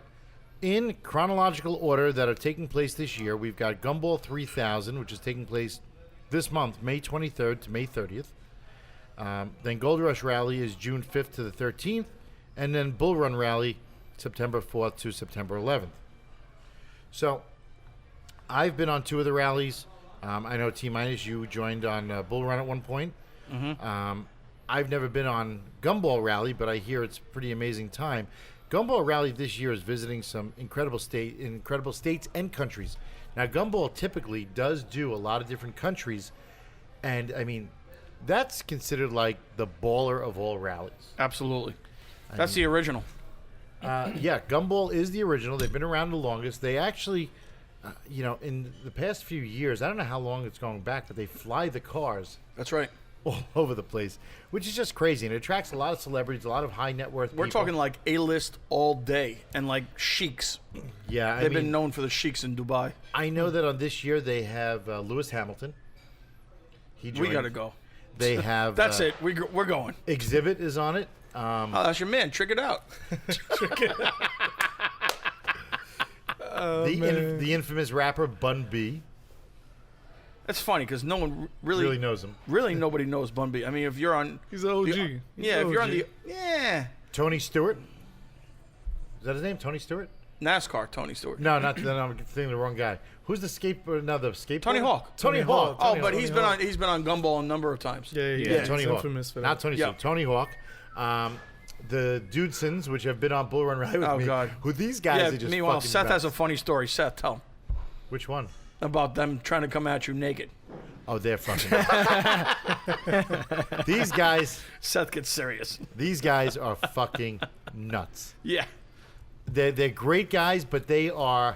in chronological order that are taking place this year, we've got Gumball 3000, which is taking place this month, May 23rd to May 30th. Then Gold Rush Rally is June 5th to the 13th. And then Bull Run Rally, September 4th to September 11th. So I've been on 2 of the rallies. I know T-minus, you joined on Bull Run at one point. Mm-hmm. I've never been on Gumball Rally, but I hear it's a pretty amazing time. Gumball Rally this year is visiting some incredible states and countries. Now, Gumball typically does do a lot of different countries, and I mean, that's considered like the baller of all rallies. Absolutely. That's the original. Yeah, Gumball is the original. They've been around the longest. They actually, in the past few years, I don't know how long it's going back, but they fly the cars That's right. all over the place, which is just crazy. And it attracts a lot of celebrities, a lot of high net worth people. We're talking like A-list all day and like sheiks. Yeah, They've been known for the sheiks in Dubai. I know that on this year they have Lewis Hamilton. He We joined. got to go. They have That's it. We're going. Exhibit is on it. Oh, that's your man. Trick it out. The infamous rapper Bun B. That's funny because no one Really knows him. Really, nobody knows Bun B. I mean, if you're on, He's an OG. if you're on the, Tony Stewart. Is that his name? Tony Stewart? NASCAR, Tony Stewart. No, not. No, I'm thinking the wrong guy. Who's the skateboard? No, the skateboard. Tony Hawk. Tony Hawk. Oh, but Tony he's Hawk. been on Gumball a number of times. Yeah, Yeah, Tony he's Hawk. infamous for that. Not Tony Yeah. Stewart. Tony Hawk. The Dudesons, which have been on Bull Run Ride with Oh, me. God. Who these guys Yeah. are just Meanwhile, fucking Seth has a best. funny story. Seth, tell him Which one? about them trying to come at you naked. Oh, they're fucking. These guys. Seth gets serious. These guys are fucking nuts. Yeah. They're great guys, but they are.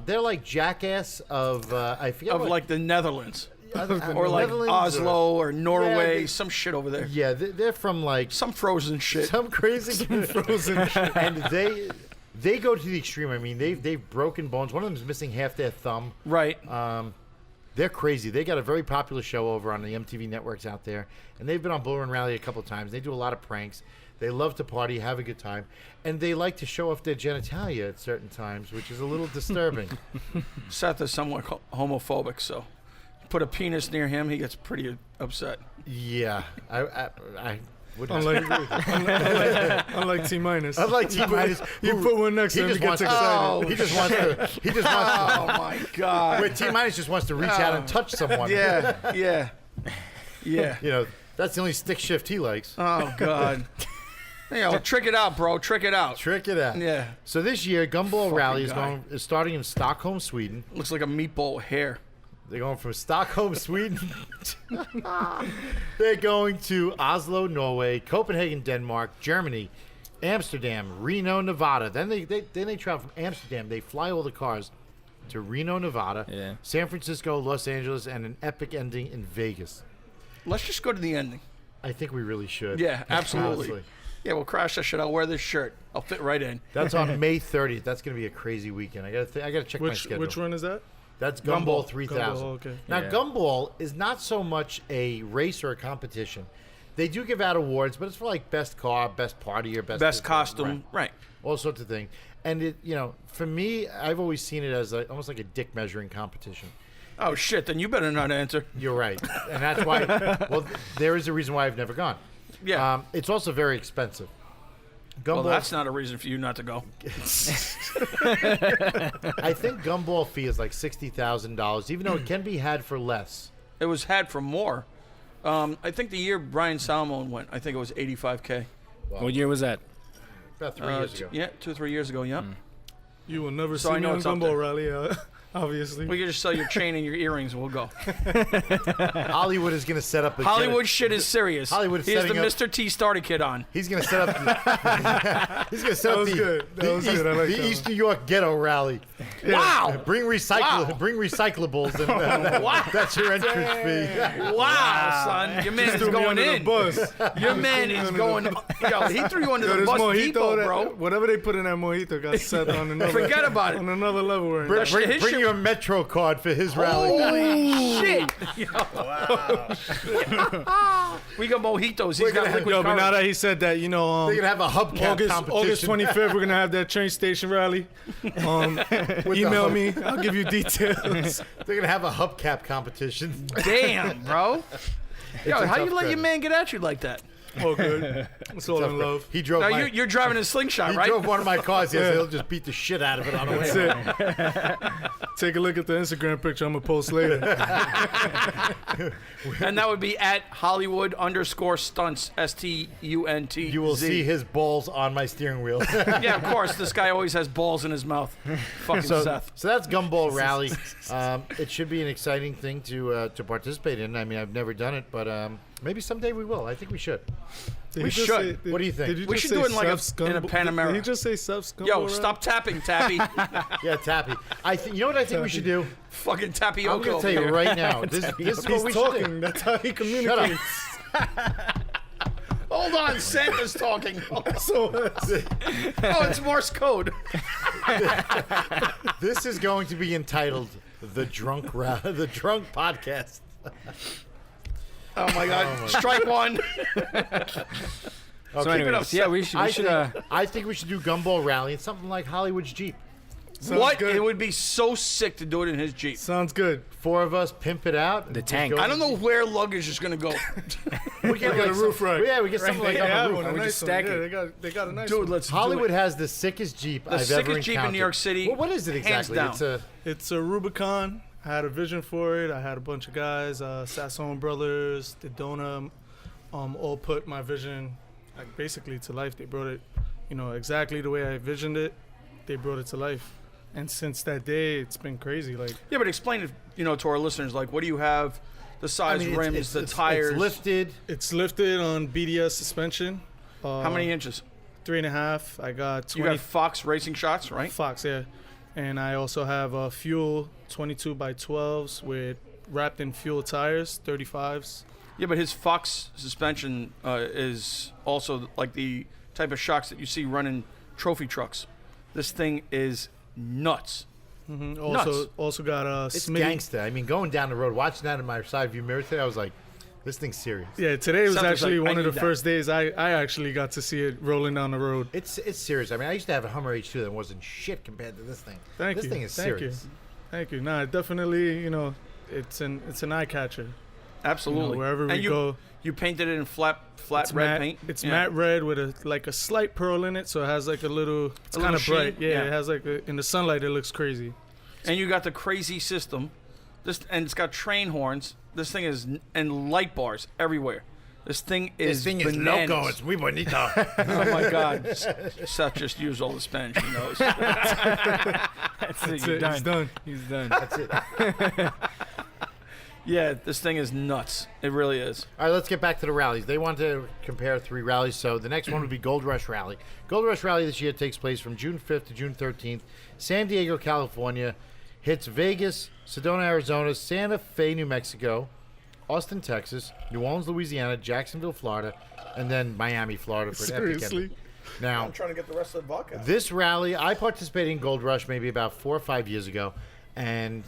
They're like Jackass of I forget Of what, like the Netherlands. or Or like Oslo or Norway, they- some shit over there. Yeah, they're from like Some frozen shit. some crazy frozen shit. And they go to the extreme. I mean, they've broken bones. One of them's missing half their thumb. Right. They're crazy. They got a very popular show over on the MTV networks out there, and they've been on Bull Run Rally a couple of times. They do a lot of pranks. They love to party, have a good time, and they like to show off their genitalia at certain times, which is a little disturbing. Seth is somewhat homophobic, so put a penis near him, he gets pretty upset. Yeah, I would not Unlike, agree with that. unlike T-minus. Unlike T-minus, You put one next to him, he gets excited. He just wants to. He just wants to. Oh my God. Where T-minus just wants to reach out and touch someone. Yeah, yeah, yeah. You know, that's the only stick shift he likes. Oh God. You know, trick it out, bro. Trick it out. Trick it out. Yeah. So this year, Gumball Fucking Rally guy. is starting in Stockholm, Sweden. Looks like a meatball hair. They're going from Stockholm, Sweden. They're going to Oslo, Norway, Copenhagen, Denmark, Germany, Amsterdam, Reno, Nevada. Then they travel from Amsterdam. They fly all the cars to Reno, Nevada, Yeah. San Francisco, Los Angeles, and an epic ending in Vegas. Let's just go to the ending. I think we really should. Yeah, absolutely. Honestly. Yeah, we'll crash that shit. I'll wear this shirt. I'll fit right in. That's on May 30th. That's going to be a crazy weekend. I got to check my schedule. Which one is that? That's Gumball 3000. Gumball, okay. Now, Yeah. Gumball is not so much a race or a competition. They do give out awards, but it's for like best car, best party, or Best costume. Right. all sorts of things. And it, for me, I've always seen it as almost like a dick measuring competition. Oh shit, then you better not answer. You're right, and that's why. Well, there is a reason why I've never gone. Yeah. It's also very expensive. Well, Gumball, that's not a reason for you not to go. I think Gumball fee is like $60,000, even though it can be had for less. It was had for more. I think the year Brian Salmon went, I think it was $85K. What year was that? About 3 years ago. Yeah, 2 or 3 years ago. Yeah. You will never So see I me know on it's up Gumball there. Rally, obviously. We can just sell your chain and your earrings and we'll go. Hollywood is going to set up a Hollywood shit is serious. Hollywood He has the setting up- Mr. T starter kit on. He's going to set up. He's going to set That up was the, good. That was good. I like the that East New York Ghetto Rally. Wow. Bring recyclables, and that's your entrance fee. Wow, son. Your man is Threw me going under the in. bus. Your man is going. Yo, he threw you under Yo, the this bus mojito, depot, bro. whatever they put in that mojito got set on another. Forget about it. On another level. Right Bring, now. shit- his bring shit- your Metro card for his rally. Holy shit. We got mojitos. He's got liquid Yo, but now courage. that he said that, They're going to have a hubcap competition. August 25th, we're gonna have that train station rally. Email me. I'll give you details. They're going to have a hubcap competition. Damn, bro. Yo, a how you tough let your credit. man get at you like that? Oh, good. It's all in love. He drove Now my, you're driving a slingshot, he right? drove one of my cars. Yes, he'll just beat the shit out of it on the way. That's it. Take a look at the Instagram picture I'm gonna post later. And that would be at Hollywood_stunts, STUNT. You will see his balls on my steering wheel. Yeah, of course. This guy always has balls in his mouth. Fucking So Seth. that's Gumball Rally. It should be an exciting thing to participate in. I mean, I've never done it, but maybe someday we will. I think we should. Did We he just should. say- What do you think? Did you We just should say do it in like Seth's in a Gumball- Panamera. Did he just say Seth's Gumball Yo, rally? stop tapping, Tappy. Yeah, Tappy. You know what I think we should do? Fucking tapioca. I'm going to over tell you here. right now. This is what He's we should do. talking. That's how he Shut communicates. up. Hold on, Santa's talking. So Oh, it's Morse code. This is going to be entitled the Drunk Podcast. Oh my God! Strike one. So anyways, yeah, we should. I think we should do Gumball Rally and something like Hollywood's Jeep. Sounds What? good. It would be so sick to do it in his Jeep. Sounds good. 4 of us pimp it out. The and tank. just go- I don't know where luggage is gonna go. We get a roof rack. Yeah, we get something like They on have the one, roof. a we nice just one. stack Yeah, it. they got a nice Dude, one. let's Hollywood do it. has the sickest Jeep I've sickest ever Jeep in encountered. New York City, Well, what is it hands exactly? down. It's a It's a Rubicon. I had a vision for it. I had a bunch of guys, Sassone Brothers, the Dona, all put my vision like basically to life. They brought it, exactly the way I envisioned it. They brought it to life. And since that day, it's been crazy. Like, Yeah, but explain it, to our listeners. Like, what do you have? The size, rims, the tires. It's lifted. it's lifted on BDS suspension. How many inches? 3.5. I got 20 You got Fox racing shots, right? Fox, yeah. And I also have fuel 22 by 12s with wrapped in fuel tires, 35s. Yeah, but his Fox suspension is also like the type of shocks that you see running trophy trucks. This thing is nuts. Also got It's Smitty. gangsta. I mean, going down the road, watching that in my side view mirror today, I was like, this thing's serious. Yeah, today was Seth was actually like, one "I of the need that." first days I actually got to see it rolling down the road. It's serious. I mean, I used to have a Hummer H2 that wasn't shit compared to this thing. Thank this you. thing is Thank serious. you. Thank you. Nah, definitely, it's an eye catcher. Absolutely. Wherever we and you, go. you painted it in flat It's red matte, paint. It's Yeah. matte red with a slight pearl in it, so it has like a little. It's A kind little of bright. sheen? Yeah, Yeah. it has like in the sunlight it looks crazy. And you got the crazy system. And it's got train horns. This thing is and light bars everywhere. This thing is bananas. loco. It's muy bonito. Oh my God! Seth just used all the Spanish he knows. That's it. That's You're it. done. He's done. He's done. That's it. Yeah, this thing is nuts. It really is. All right, let's get back to the rallies. They want to compare 3 rallies, so the next one would be Gold Rush Rally. Gold Rush Rally this year takes place from June 5th to June 13th. San Diego, California, hits Vegas, Sedona, Arizona, Santa Fe, New Mexico, Austin, Texas, New Orleans, Louisiana, Jacksonville, Florida, and then Miami, Florida for an epic Seriously. ending. Now, trying to get the rest of the vodka. this rally, I participated in Gold Rush maybe about 4 or 5 years ago, and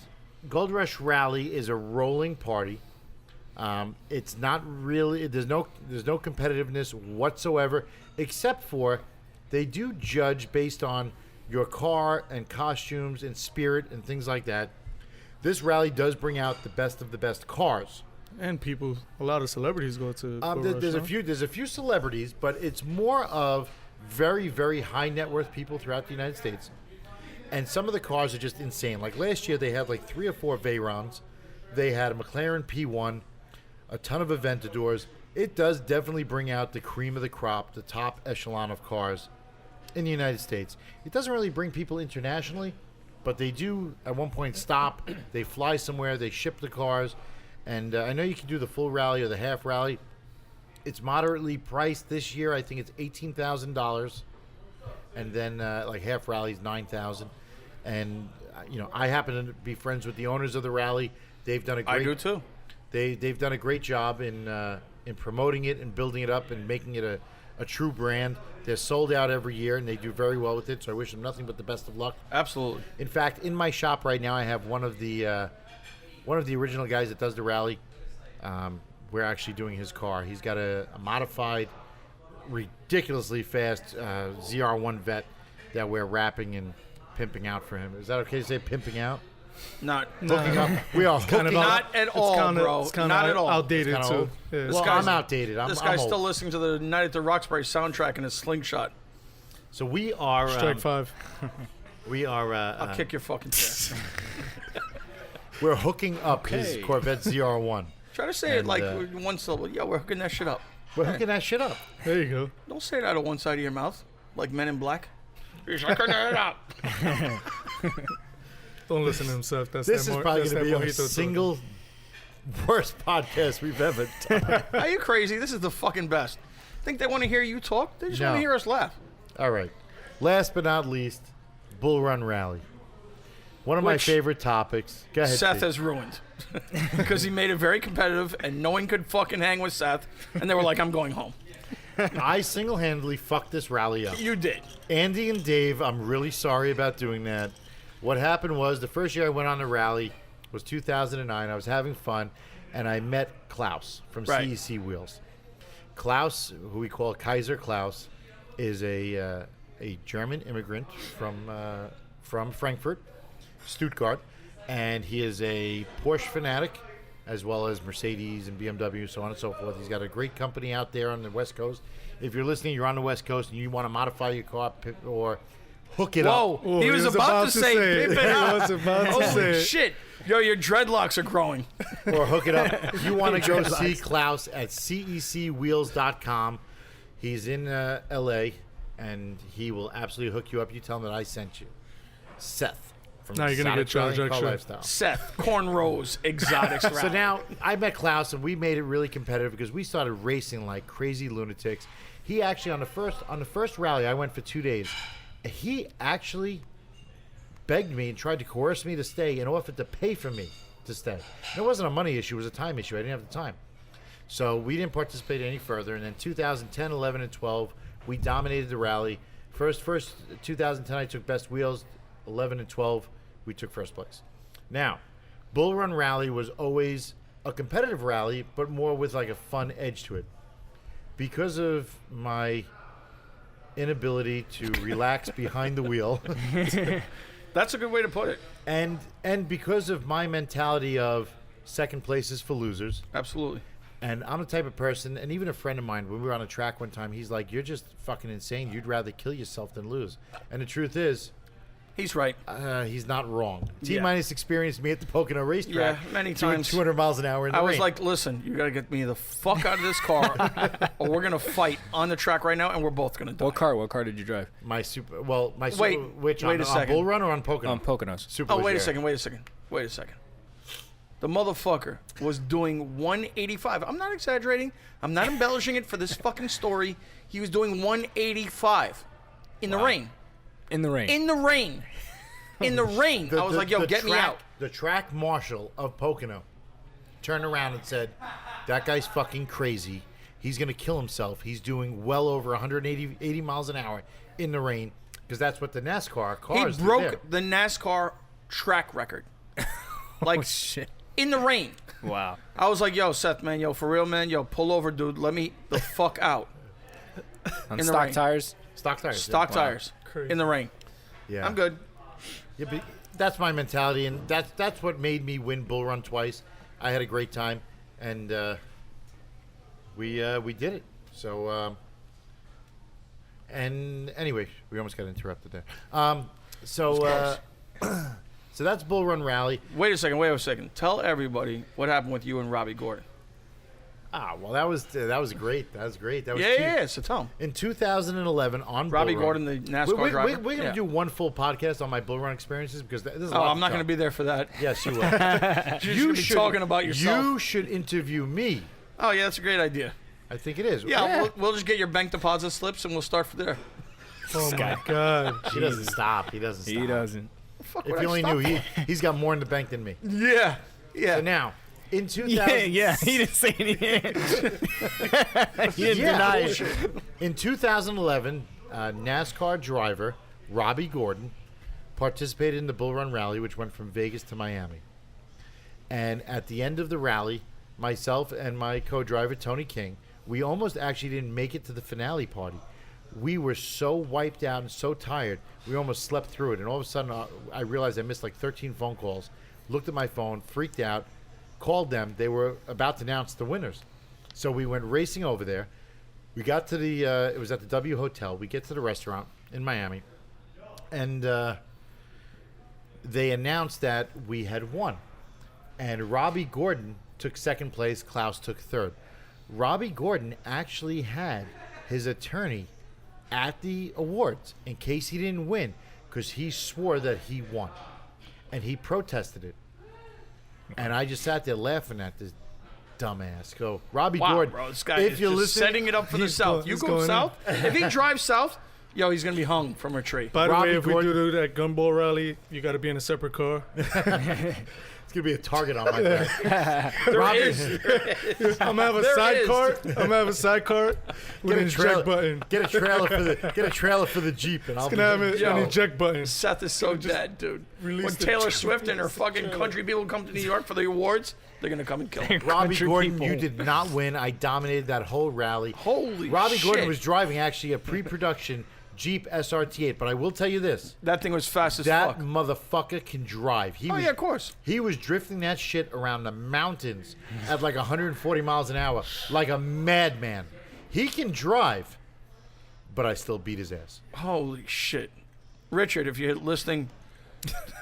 Gold Rush Rally is a rolling party. It's not really there's no competitiveness whatsoever, except for they do judge based on your car and costumes and spirit and things like that. This rally does bring out the best of the best cars. And people, a lot of celebrities go to. Gold Rush, There's a huh? few celebrities, but it's more of very, very high net worth people throughout the United States. And some of the cars are just insane. Like last year, they had like 3 or 4 Veyrons. They had a McLaren P1, a ton of Aventadors. It does definitely bring out the cream of the crop, the top echelon of cars in the United States. It doesn't really bring people internationally, but they do at one point stop. They fly somewhere. They ship the cars. And I know you can do the full rally or the half rally. It's moderately priced this year. I think it's $18,000. And then like half rally's $9,000. And I happen to be friends with the owners of the rally. They've done a great. I do too. They've done a great job in promoting it and building it up and making it a true brand. They're sold out every year and they do very well with it. So I wish them nothing but the best of luck. Absolutely. In fact, in my shop right now, I have one of the original guys that does the rally. We're actually doing his car. He's got a modified, ridiculously fast ZR1 Vet that we're wrapping and pimping out for him. Is that okay to say pimping out? Not Hooking up. We are hooking Not up. at all, bro. It's kind Not of at all. outdated It's too. kinda old. Yeah. Well, guy's- I'm outdated. I'm This guy's old. still listening to the Night at the Roxbury soundtrack in his slingshot. So we are. Strike 5. We are. I'll kick your fucking tail. We're hooking up his Okay. Corvette ZR1. Try to say it And, like one syllable. Yeah, we're hooking that shit up. We're hooking that shit up. There you go. Don't say it out of one side of your mouth, like Men in Black. He's hooking it up. Don't listen to himself. That's This that is mo- probably that's going to that be our mojito talking. single worst podcast we've ever done. Are you crazy? This is the fucking best. Think they want to hear you talk? They just No. want to hear us laugh. All right. Last but not least, Bull Run Rally. One of my Which favorite topics. Go ahead. Seth Steve. has ruined because he made it very competitive, and no one could fucking hang with Seth. And they were like, "I'm going home." I single-handedly fucked this rally up. You did. Andy and Dave, I'm really sorry about doing that. What happened was the first year I went on the rally was 2009. I was having fun, and I met Klaus from Right. CEC Wheels. Klaus, who we call Kaiser Klaus, is a German immigrant from Frankfurt, Stuttgart, and he is a Porsche fanatic, as well as Mercedes and BMW, so on and so forth. He's got a great company out there on the West Coast. If you're listening, you're on the West Coast, and you want to modify your car or hook it up. Whoa, he was about to say it. pimp it He up. was about to say Holy it. shit. Yo, your dreadlocks are growing. Or hook it up. You want to go see Klaus at cecwheels.com. He's in L.A., and he will absolutely hook you up. You tell him that I sent you. Seth from Now you're gonna Exotic get charged Rally Car extra. Lifestyle. Seth, cornrows, exotics. So rally. now I met Klaus, and we made it really competitive because we started racing like crazy lunatics. He actually on the first rally I went for 2 days. He actually begged me and tried to coerce me to stay and offered to pay for me to stay. And it wasn't a money issue; it was a time issue. I didn't have the time, so we didn't participate any further. And then 2010, 11, and 12, we dominated the rally. First 2010, I took best wheels. 11 and 12, we took first place. Now, Bull Run Rally was always a competitive rally, but more with like a fun edge to it. Because of my inability to relax behind the wheel, That's a good way to put it. and because of my mentality of second place is for losers, Absolutely. and I'm the type of person, and even a friend of mine, when we were on a track one time, he's like, "You're just fucking insane. You'd rather kill yourself than lose." And the truth is, He's right. he's not wrong. Yeah. T-Minus experienced me at the Pocono racetrack. Yeah, many doing times. 200 miles an hour in the I was rain. like, listen, you got to get me the fuck out of this car, or we're going to fight on the track right now, and we're both going to die. What car did you drive? my super. Well, my super. Wait, which wait on, a second. on Bull Run or on Pocono? Poconos. Super Oh, was wait a there. second, wait a second. The motherfucker was doing 185. I'm not exaggerating. I'm not embellishing it for this fucking story. He was doing 185 in the rain. In the rain. In the rain. In the rain. I was like, yo, get me out. The track marshal of Pocono turned around and said, "That guy's fucking crazy. He's going to kill himself. He's doing well over 180 miles an hour in the rain," because that's what the NASCAR He cars do broke there. the NASCAR track record. Like, Shit. in the rain. Wow. I was like, yo, Seth, man, yo, for real, man, yo, pull over, dude. Let me the fuck out. On In the stock rain. tires. Stock tires. Stock yeah. tires. Crazy. In the rain. Yeah. I'm good. Yeah, but that's my mentality, and that's what made me win Bull Run twice. I had a great time, and we did it. So, and anyway, we almost got interrupted there. So that's Bull Run Rally. Wait a second. Tell everybody what happened with you and Robbie Gordon. Well, that was great. That was great. That was Yeah. So tell him. In 2011 on Robbie Bull Run, Gordon, the NASCAR driver. We're going to Yeah. do one full podcast on my Bull Run experiences because this is a Oh, lot I'm not going to talk. be there for that. Yes, you will. You're should be talking about yourself. You should interview me. Oh, yeah, that's a great idea. I think it is. Yeah, We'll just get your bank deposit slips and we'll start from there. Oh my God. He doesn't stop. He doesn't stop. He doesn't. Fuck, If would you I only stop knew, for? he's got more in the bank than me. Yeah. So now, in 2000, He didn't say anything. He didn't Yeah, deny bullshit. it. In 2011, NASCAR driver Robbie Gordon participated in the Bull Run Rally, which went from Vegas to Miami. And at the end of the rally, myself and my co-driver Tony King, we almost actually didn't make it to the finale party. We were so wiped out and so tired, we almost slept through it. And all of a sudden, I realized I missed like 13 phone calls. Looked at my phone, freaked out, called them. They were about to announce the winners. So we went racing over there. We got to the, it was at the W Hotel. We get to the restaurant in Miami. And they announced that we had won. And Robbie Gordon took second place. Klaus took third. Robbie Gordon actually had his attorney at the awards in case he didn't win because he swore that he won. And he protested it. And I just sat there laughing at this dumbass. So, Robbie Wow, Gordon, bro, this guy if is you're just listening, setting it up for the he's South. go- You he's go going in. south. If he drives south, yo, he's gonna be hung from a tree. By the Robbie way, if Gordon- we do that gumball rally, you got to be in a separate car. It's gonna be a target on my back. I'm gonna have a sidecar. I'm gonna have a sidecar with an eject button. Get a trailer for the Jeep, and I'll It's gonna have be. an eject button. Seth is so dead, dude. release When the Taylor Swift and her fucking country people come to New York for the awards, they're gonna come and kill him. Robbie Country Gordon, people. you did not win. I dominated that whole rally. Holy Robbie shit. Gordon was driving actually a pre-production Jeep SRT8, but I will tell you this: That thing was fast as that fuck. motherfucker can drive. Oh yeah, of course. He was drifting that shit around the mountains at like 140 miles an hour, like a madman. He can drive, but I still beat his ass. Holy shit. Richard, if you're listening,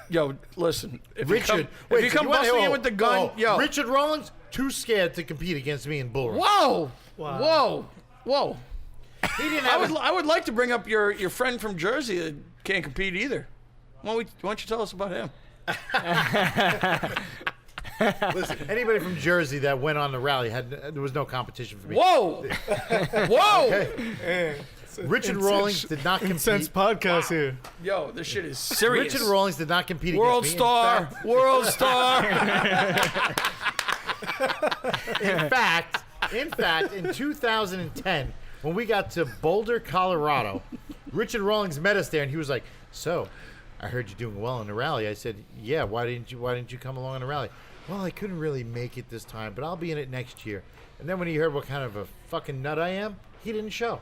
yo, listen. If Richard, you come busting in with the gun, yo. Richard Rawlings, too scared to compete against me in bull ring. Whoa! Wow. Whoa! Whoa! He didn't I have. would like to bring up your friend from Jersey that can't compete either. Why don't you tell us about him? Listen, anybody from Jersey that went on the rally there was no competition for me. Whoa! Whoa! Okay. Richard Rawlings did not Intense compete. podcast here. Yo, this shit is serious. Richard Rawlings did not compete World against star! me. World star! In fact, in 2010, when we got to Boulder, Colorado, Richard Rawlings met us there, and he was like, "So, I heard you doing well in the rally." I said, "Yeah. Why didn't you come along on the rally?" "Well, I couldn't really make it this time, but I'll be in it next year." And then when he heard what kind of a fucking nut I am, he didn't show.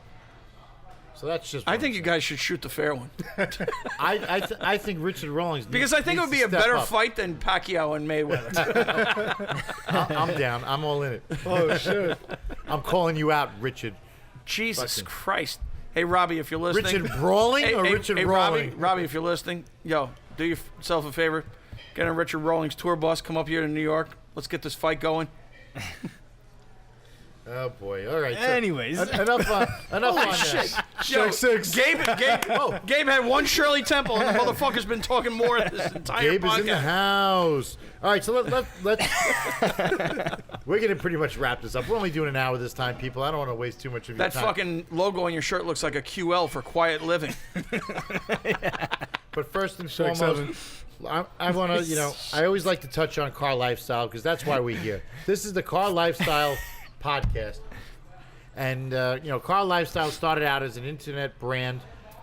So that's just. I think you guys should shoot the fair one. I think Richard Rawlings. Because I think it would be a better fight than Pacquiao and Mayweather. I'm down. I'm all in it. Oh shit! I'm calling you out, Richard. Jesus Fucking- Christ. Hey, Robbie, if you're listening. Richard Brawling or Richard Rawling? Robbie, if you're listening, yo, do yourself a favor. Get on Richard Rawlings tour bus. Come up here to New York. Let's get this fight going. Oh boy! All right. So Anyways. enough on Shit. that. Yo, Six. Gabe had one Shirley Temple, and the motherfucker's been talking more this entire Gabe podcast. is in the house. All right, so let's. We're gonna pretty much wrap this up. We're only doing an hour this time, people. I don't want to waste too much of your That time. fucking logo on your shirt looks like a QL for quiet living. But first and Shark foremost, I want to, I always like to touch on car lifestyle because that's why we're here. This is the Car Lifestyle podcast. And, Car Lifestyle started out as an internet brand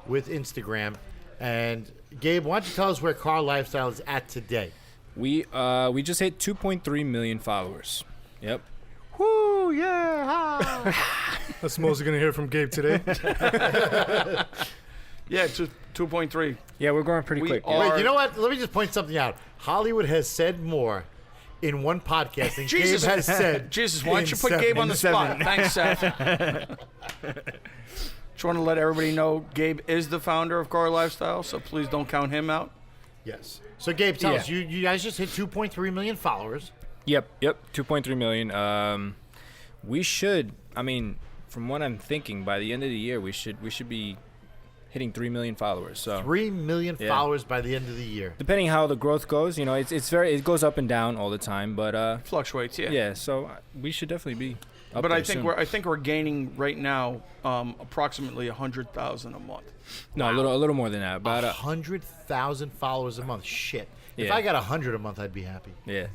with Instagram. And, Gabe, why don't you tell us where Car Lifestyle is at today? We just hit 2.3 million followers. Yep. Woo, yeah. That's the most you're gonna hear from Gabe today. Yeah, 2.3. Yeah, we're growing pretty We quick. are- Wait, you know what? Let me just point something out. Hollywood has said more in one podcast than Jesus. Gabe has said. Jesus, why don't you in put seven. Gabe on the spot? Thanks, Seth. Just want to let everybody know Gabe is the founder of Car Lifestyle, so please don't count him out. Yes. So, Gabe, tell Yeah. us. You guys just hit 2.3 million followers. Yep. 2.3 million. We should. I mean, from what I'm thinking, by the end of the year, we should be hitting 3 million followers. So 3 million Yeah. followers by the end of the year. depending how the growth goes, it goes up and down all the time. But Fluctuates, yeah. yeah, so we should definitely be. Up But there I think soon. we're gaining right now approximately 100,000 a month. no a little more than that. About 100,000 followers a month. Shit. If Yeah. I got 100 a month, I'd be happy. yeah.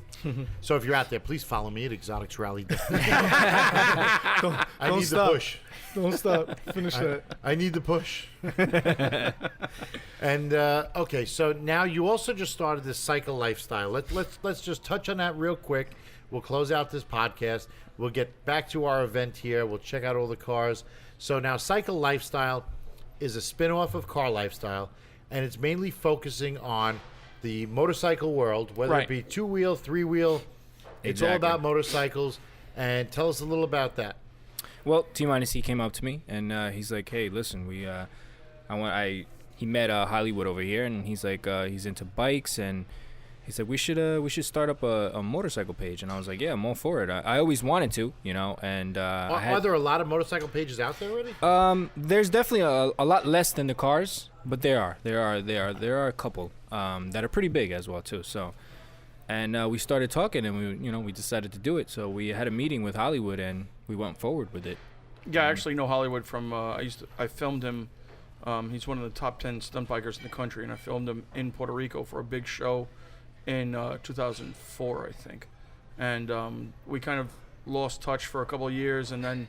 So if you're out there, please follow me at Exotics Rally. I Don't need stop. the push. Don't stop. Finish that. I need the push. And okay, so now you also just started this cycle lifestyle. Let's just touch on that real quick. We'll close out this podcast. We'll get back to our event here. We'll check out all the cars. So now Cycle Lifestyle is a spin-off of Car Lifestyle, and it's mainly focusing on the motorcycle world, whether Right. it be two-wheel, three-wheel. It's all Exactly. about motorcycles. And tell us a little about that. Well, TMINUS, he came up to me and he's like, "Hey, listen, he met Hollywood over here, and he's like, he's into bikes, and he said we should start up a motorcycle page." And I was like, "Yeah, I'm all for it. I always wanted to, and Are there a lot of motorcycle pages out there already? there's definitely a lot less than the cars, but there are a couple that are pretty big as well too. So, and we started talking, and we decided to do it. So we had a meeting with Hollywood, and we went forward with it. Yeah, I actually know Hollywood from I filmed him. He's one of the top 10 stunt bikers in the country, and I filmed him in Puerto Rico for a big show in 2004, I think. And we kind of lost touch for a couple of years, and then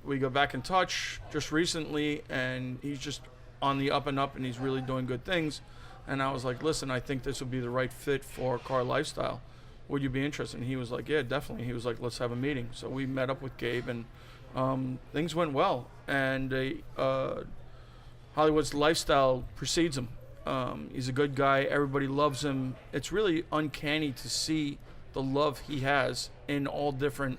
we got back in touch just recently, and he's just on the up and up, and he's really doing good things. And I was like, listen, I think this would be the right fit for CarLifestyle. Would you be interested? And he was like, yeah, definitely. He was like, let's have a meeting. So we met up with Gabe, and things went well. And Hollywood's lifestyle precedes him. He's a good guy. Everybody loves him. It's really uncanny to see the love he has in all different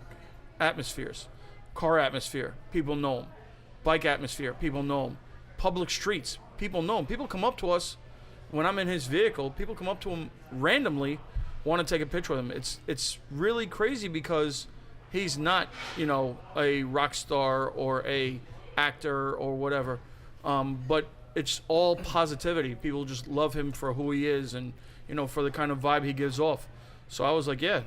atmospheres. Car atmosphere, people know him. Bike atmosphere, people know him. Public streets, people know him. People come up to us when I'm in his vehicle. People come up to him randomly, want to take a picture with him. It's really crazy because he's not, a rock star or a actor or whatever. But it's all positivity. People just love him for who he is and, for the kind of vibe he gives off. So I was like, yeah,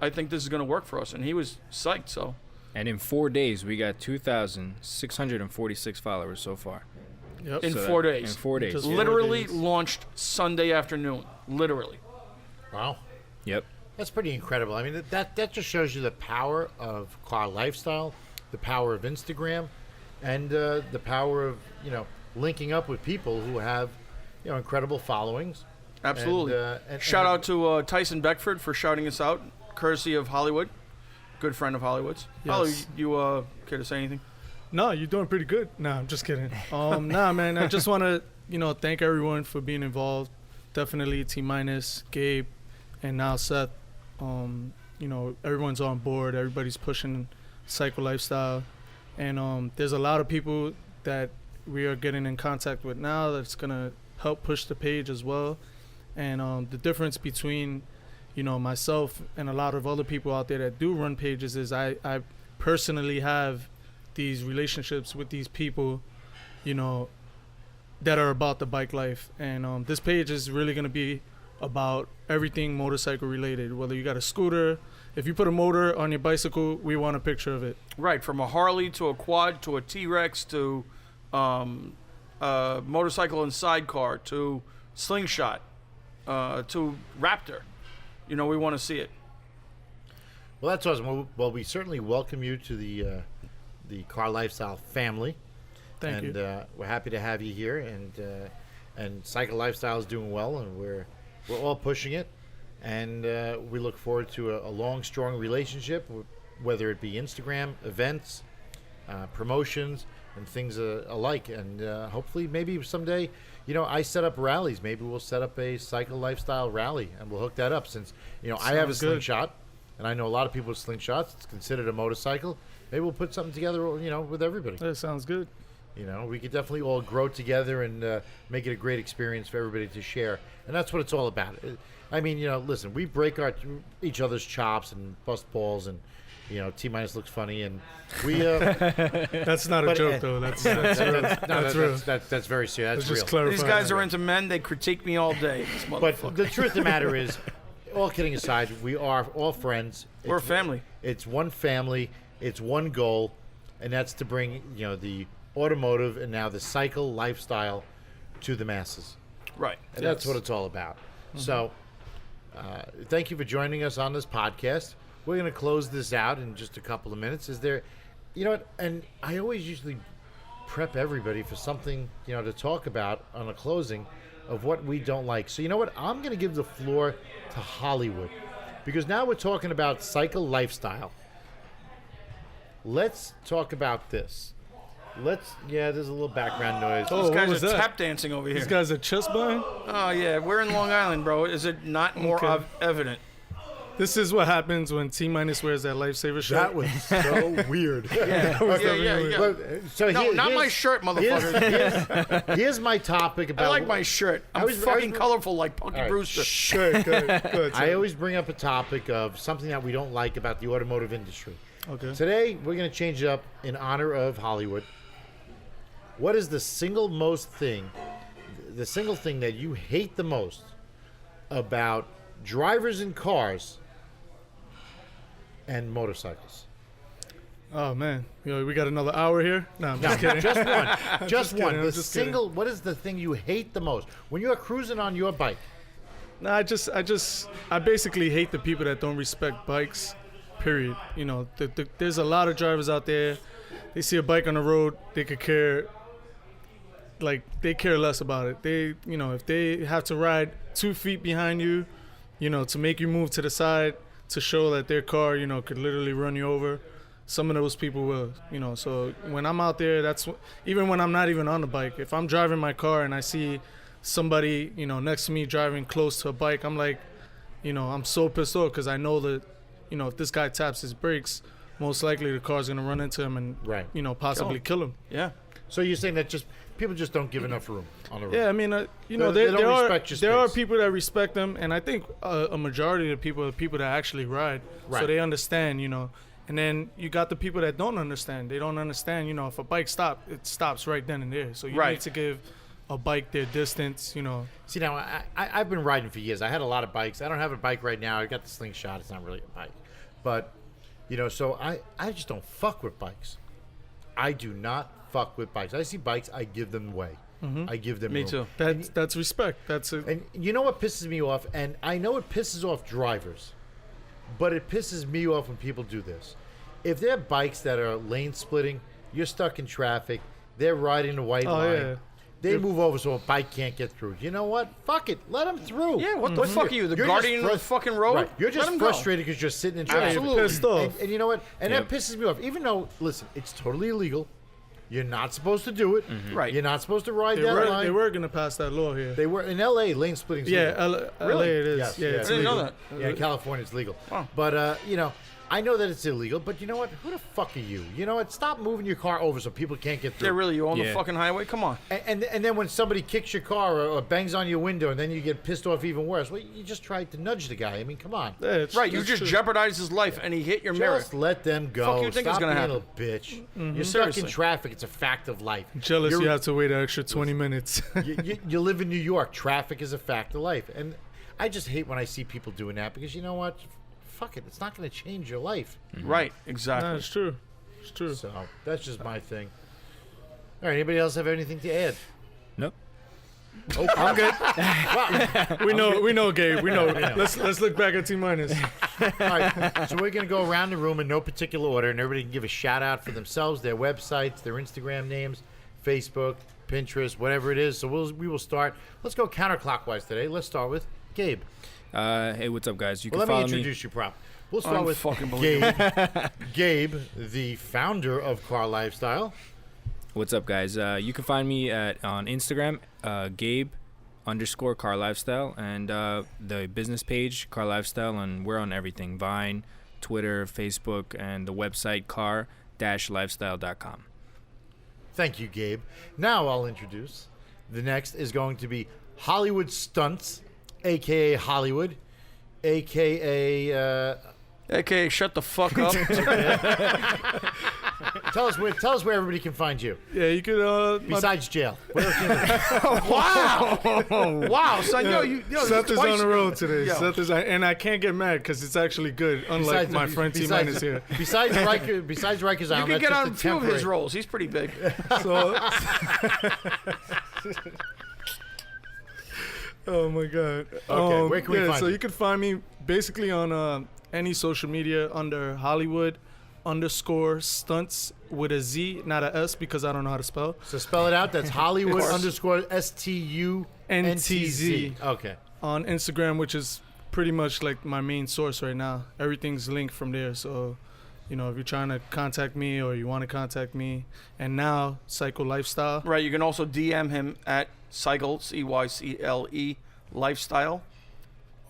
I think this is going to work for us. And he was psyched, so. And in 4 days, we got 2,646 followers so far. Yep. In 4 days. In 4 days. Just- yeah. Literally launched Sunday afternoon. Literally. Wow. Yep. That's pretty incredible. I mean, that just shows you the power of CarLifestyle, the power of Instagram, and the power of, linking up with people who have, incredible followings. Absolutely. And Shout out to Tyson Beckford for shouting us out, courtesy of Hollywood. Good friend of Hollywood's. Yes. Holly, you care to say anything? No, you're doing pretty good. No, I'm just kidding. Nah, man, I just want to, thank everyone for being involved. Definitely TMINUS, Gabe, and now Seth. Everyone's on board. Everybody's pushing Cycle Lifestyle. And there's a lot of people that we are getting in contact with now that's going to help push the page as well. And the difference between, myself and a lot of other people out there that do run pages is I personally have these relationships with these people, that are about the bike life. And this page is really going to be about everything motorcycle related. Whether you got a scooter, if you put a motor on your bicycle, we want a picture of it. Right, from a Harley to a quad to a T-Rex to motorcycle and sidecar to slingshot to Raptor. We want to see it. Well, that's awesome. Well, we certainly welcome you to the CarLifestyle family. Thank you. And we're happy to have you here. And Cycle Lifestyle is doing well, and we're all pushing it. And we look forward to a long, strong relationship, whether it be Instagram, events, promotions, and things alike. And hopefully, maybe someday, I set up rallies. Maybe we'll set up a Cycle Lifestyle rally, and we'll hook that up. Since I have a Sounds good. slingshot, and I know a lot of people with slingshots. It's considered a motorcycle. Maybe we'll put something together, with everybody. That sounds good. We could definitely all grow together and make it a great experience for everybody to share. And that's what it's all about. I mean, listen, we break each other's chops and bust balls, and T-Minus looks funny, and we. That's not a But, joke, though. That's real. That's very serious. Let's That's just real. clarify. These guys that. are into men. They critique me all day. This But motherfucker. the truth of the matter is, all kidding aside, we are all friends. We're a family. It's one family. It's one goal, and that's to bring the automotive and now the cycle lifestyle to the masses. Right. And that's what it's all about. So, thank you for joining us on this podcast. We're going to close this out in just a couple of minutes. Is there, and I always usually prep everybody for something, to talk about on a closing of what we don't like. So, you know what? I'm going to give the floor to Hollywood, because now we're talking about Cycle Lifestyle. Let's talk about this. There's a little background noise. Oh, These what guys was are that? tap dancing over here. These guys are chest buying? Oh, yeah. We're in Long Island, bro. Is it not more Okay. evident? This is what happens when T-Minus wears that lifesaver shirt. That was so weird. Yeah. Yeah. Well, so No, not my shirt, motherfucker. Here's my topic about. I like my shirt. I'm fucking colorful like Punky All right. Brewster. Good, good. I always bring up a topic of something that we don't like about the automotive industry. Okay. Today, we're going to change it up in honor of Hollywood. What is the single thing that you hate the most about drivers in cars and motorcycles? Oh man, we got another hour here. No, I'm just kidding. Just one. Just one. kidding, I'm The just kidding. what is the thing you hate the most when you're cruising on your bike? No, I basically hate the people that don't respect bikes. Period. You know, there's a lot of drivers out there. They see a bike on the road, they could care. Like they care less about it. They, you know, if they have to ride 2 feet behind you, you know, to make you move to the side to show that their car, you know, could literally run you over. Some of those people will, you know. So when I'm out there, even when I'm not even on the bike. If I'm driving my car and I see somebody, you know, next to me driving close to a bike, I'm like, you know, I'm so pissed off because I know that, you know, if this guy taps his brakes, most likely the car's gonna run into him and, Right. you know, possibly kill him. Yeah. So you're saying that just people just don't give enough room on the road? Yeah, I mean, you know, They there don't are respect your there are space. people that respect them, and I think a majority of the people are people that actually ride, so Right. they understand, you know. And then you got the people that don't understand. They don't understand, you know, if a bike stops, it stops right then and there. So you Right. need to give a bike their distance, you know. See, now, I've been riding for years. I had a lot of bikes. I don't have a bike right now. I got the Slingshot. It's not really a bike. But, you know, so I just don't fuck with bikes. I do not fuck with bikes. I see bikes, I give them way. I give them Me room. too. That's respect. That's it. And you know what pisses me off? And I know it pisses off drivers, but it pisses me off when people do this. If they're bikes that are lane splitting, you're stuck in traffic, they're riding the white line. Yeah. They move over so a bike can't get through. You know what? Fuck it. Let them through. Yeah, what the fuck are you, the You're guardian just of the fucking road? Right. You're Let just 'em go. frustrated because you're sitting in traffic. Absolutely. Pissed off. And you know what? And Yep. that pisses me off. Even though, listen, it's totally illegal. You're not supposed to do it. Right. You're not supposed to ride They that were, line. they were gonna pass that law here. They were in L.A. Lane splitting. Yeah, LA it is. Yes, yeah, yeah. it's I didn't legal. know that. Yeah, in California it's legal. Wow. But you know, I know that it's illegal. But you know what? Who the fuck are you? You know what? Stop moving your car over so people can't get through. Yeah, really, you own the Yeah. fucking highway? Come on. And then when somebody kicks your car or bangs on your window, and then you get pissed off even worse. Well, you just tried to nudge the guy. I mean, come on. Yeah, it's- Right, you it's just true. jeopardized his life, and he hit your mirror. Just let them go. Fuck you think is Stop gonna being happen? a little bitch. Mm-hmm. You're stuck in Seriously. traffic. It's a fact of life. Jealous, You're- you have to wait an extra 20 minutes. you live in New York. Traffic is a fact of life. And I just hate when I see people doing that because you know what? Fuck it. It's not going to change your life. Right, exactly. Nah, it's true. It's true. So that's just my thing. All right. Anybody else have anything to add? Nope. Oh, I'm good. We know, Gabe. We know. Let's look back at T-minus. All right. So we're going to go around the room in no particular order, and everybody can give a shout out for themselves, their websites, their Instagram names, Facebook, Pinterest, whatever it is. So we will start. Let's go counterclockwise today. Let's start with Gabe. Hey, what's up, guys? You can Well, let me follow me. introduce you, prop. We'll start with Unfucking Gabe. Gabe, the founder of CarLifestyle. What's up, guys? You can find me on Instagram, Gabe_CarLifestyle, and the business page, CarLifestyle, and we're on everything: Vine, Twitter, Facebook, and the website car-lifestyle.com. Thank you, Gabe. Now I'll introduce. The next is going to be Hollywood Stunts, a.k.a. Hollywood, a.k.a. AKA, shut the fuck up. Tell us where everybody can find you Yeah, you could. besides jail. Where Wow, son, Seth is on the road today. Yo. Seth is, and I can't get mad because it's actually good. Unlike my friend T-minus here. Besides Rikers You Island, can get that's on a just few of his temporary. roles. He's pretty big. So. Oh my God. Okay, where can we find so you? you can find me basically on any social media under Hollywood_stunts with a Z, not a S, because I don't know how to spell. So spell it out. That's Hollywood course. _STUNTZ. NTZ. Okay. On Instagram, which is pretty much like my main source right now. Everything's linked from there. So, you know, if you're trying to contact me or you want to contact me, and now Psycho Lifestyle. Right, you can also DM him at Cycle, CYCLE, Lifestyle.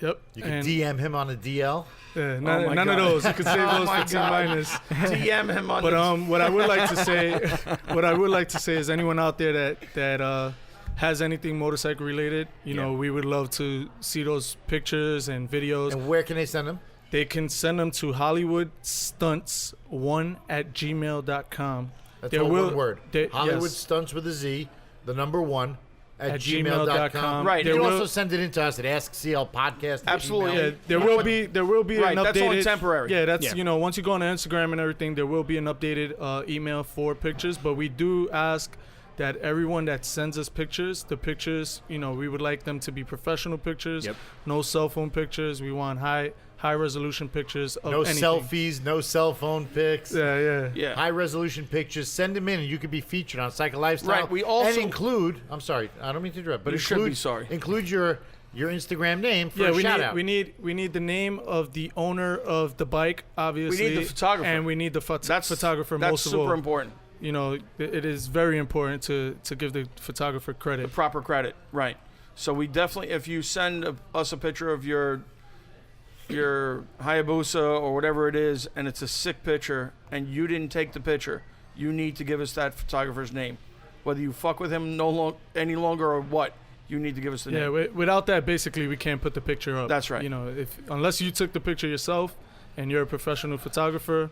Yep. You can and, DM him on a DL. yeah, my none of God. those. You can save Oh those my for God. T-minus. DM him on But the... what I would like to say, is anyone out there that has anything motorcycle related, you know, we would love to see those pictures and videos. And where can they send them? They can send them to hollywoodstunts1@gmail.com. That's all one word. there- Hollywood yes. Stunts with a Z, the number 1 at gmail.com. gmail.com. Right, You there can will- also send it in to us at AskCL Podcast. Absolutely. Email. Yeah, there will be Right, an updated. that's only temporary. Yeah, that's Yeah. once you go on Instagram and everything, there will be an updated email for pictures. But we do ask that everyone that sends us pictures, the pictures, you know, we would like them to be professional pictures. Yep. No cell phone pictures. We want high resolution pictures of No anything. selfies, no cell phone pics. Yeah. High resolution pictures. Send them in, and you could be featured on Psycho Lifestyle. Right, we also- and include. I'm sorry, I don't mean to interrupt, but You should include, be sorry. Include your Instagram name for a we shout need, out. we need the name of the owner of the bike, obviously. We need the photographer. and we need the photographer That's most of all. super important. You know, it is very important to give the photographer credit. Proper credit, right? So we definitely, if you send us a picture of your Hayabusa or whatever it is, and it's a sick picture, and you didn't take the picture, you need to give us that photographer's name, whether you fuck with him any longer or what. You need to give us the Yeah, name. without that, basically, we can't put the picture up. That's right. You know, unless you took the picture yourself and you're a professional photographer,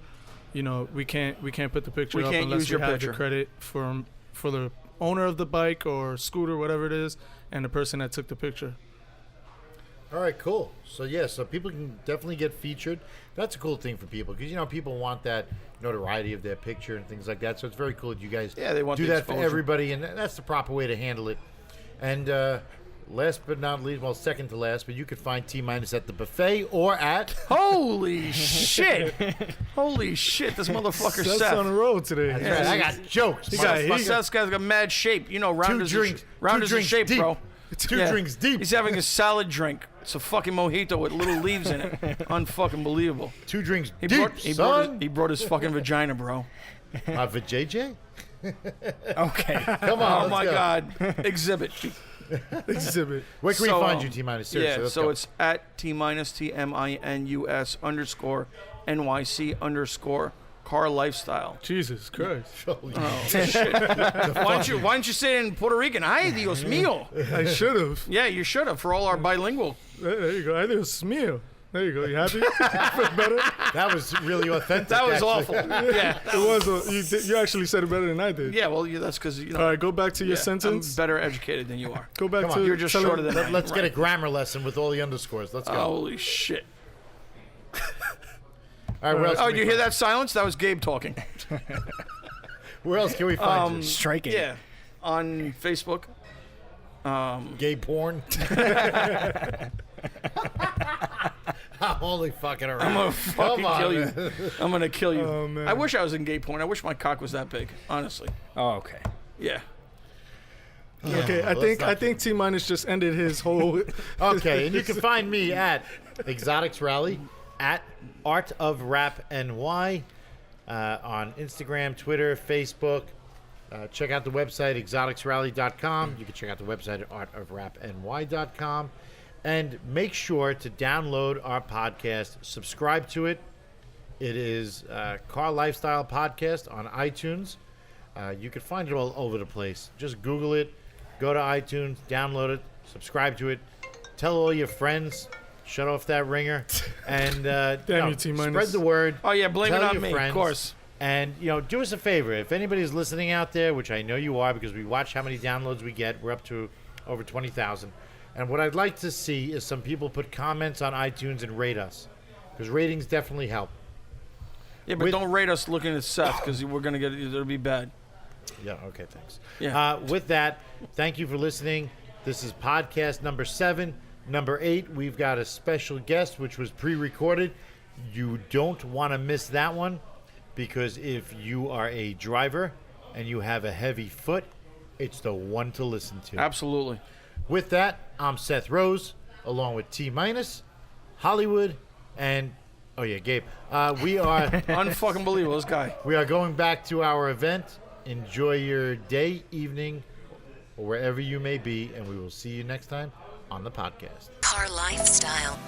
you know, we can't put the picture We up can't unless use we your have picture. the credit for the owner of the bike or scooter, whatever it is, and the person that took the picture. All right, cool. So so people can definitely get featured. That's a cool thing for people because people want that notoriety of their picture and things like that. So it's very cool that you guys They want do the that for exposure. everybody, and that's the proper way to handle it. And last but not least, well, second to last, but you can find T-Minus at the buffet or at Holy shit! Holy shit! This motherfucker Seth's Seth. on the road today. That's right, I got jokes. Seth's got mad shape. You know, round Two as drinks- round two as drinks shape, deep. bro. Two Yeah. drinks deep. He's having a salad drink. It's a fucking mojito with little leaves in it. Unfucking believable. 2 drinks He deep, brought, he, brought son. his, he brought his fucking vagina, bro. Vajayjay? Okay. Come on, Oh let's my go. God. Exhibit. Exhibit. Where can So, we find you, T-Minus? Seriously, Yeah, let's so go. it's at TMINUS _NYC_ car lifestyle. Jesus Christ. Holy Shit. Why don't you say it in Puerto Rican? Ay, Dios mío. I should have. Yeah, you should have for all our bilingual. There you go. I think it was Smio. There you go. You happy? Better? That was really authentic. That was actually. awful. Yeah. It was. You actually said it better than I did. Yeah, well, that's because you know. All right, go back to your yeah, sentence. I'm better educated than you are. Go back Come to. on, You're just tell shorter him- than I am. Let's get a Right. grammar lesson with all the underscores. Let's go. Holy shit. All right, where else? Oh, can we you hear find- that silence? That was Gabe talking. Where else can we find you? Strike it. Yeah. On Facebook. Gay porn. I'm only fucking around. I'm gonna fucking on, kill you. man. I'm gonna kill you. Oh, man. I wish I was in gay porn. I wish my cock was that big. Honestly. Oh, okay. Yeah. Okay, Well, I think T-Minus just ended his whole. Okay, and you can find me at Exotics Rally, at Art of Rap NY, on Instagram, Twitter, Facebook. Check out the website, exoticsrally.com. You can check out the website at artofrapny.com. And make sure to download our podcast, subscribe to it. It is Car Lifestyle Podcast on iTunes. You can find it all over the place. Just Google it, go to iTunes, download it, subscribe to it, tell all your friends, shut off that ringer, and you, T-Minus. spread the word. Oh yeah, blame it Tell on your me, friends. of course. And, do us a favor. If anybody's listening out there, which I know you are because we watch how many downloads we get, we're up to over 20,000. And what I'd like to see is some people put comments on iTunes and rate us because ratings definitely help. Yeah, but With- don't rate us looking at Seth because we're gonna get it'll be bad. Yeah, okay, thanks. Yeah. With that, thank you for listening. This is podcast number 7. Number 8, we've got a special guest, which was pre-recorded. You don't want to miss that one because if you are a driver and you have a heavy foot, it's the one to listen to. Absolutely. With that, I'm Seth Rose, along with T-Minus, Hollywood, and, oh yeah, Gabe. We are... Unfucking believable, this guy. We are going back to our event. Enjoy your day, evening, or wherever you may be, and we will see you next time on the podcast. Car Lifestyle.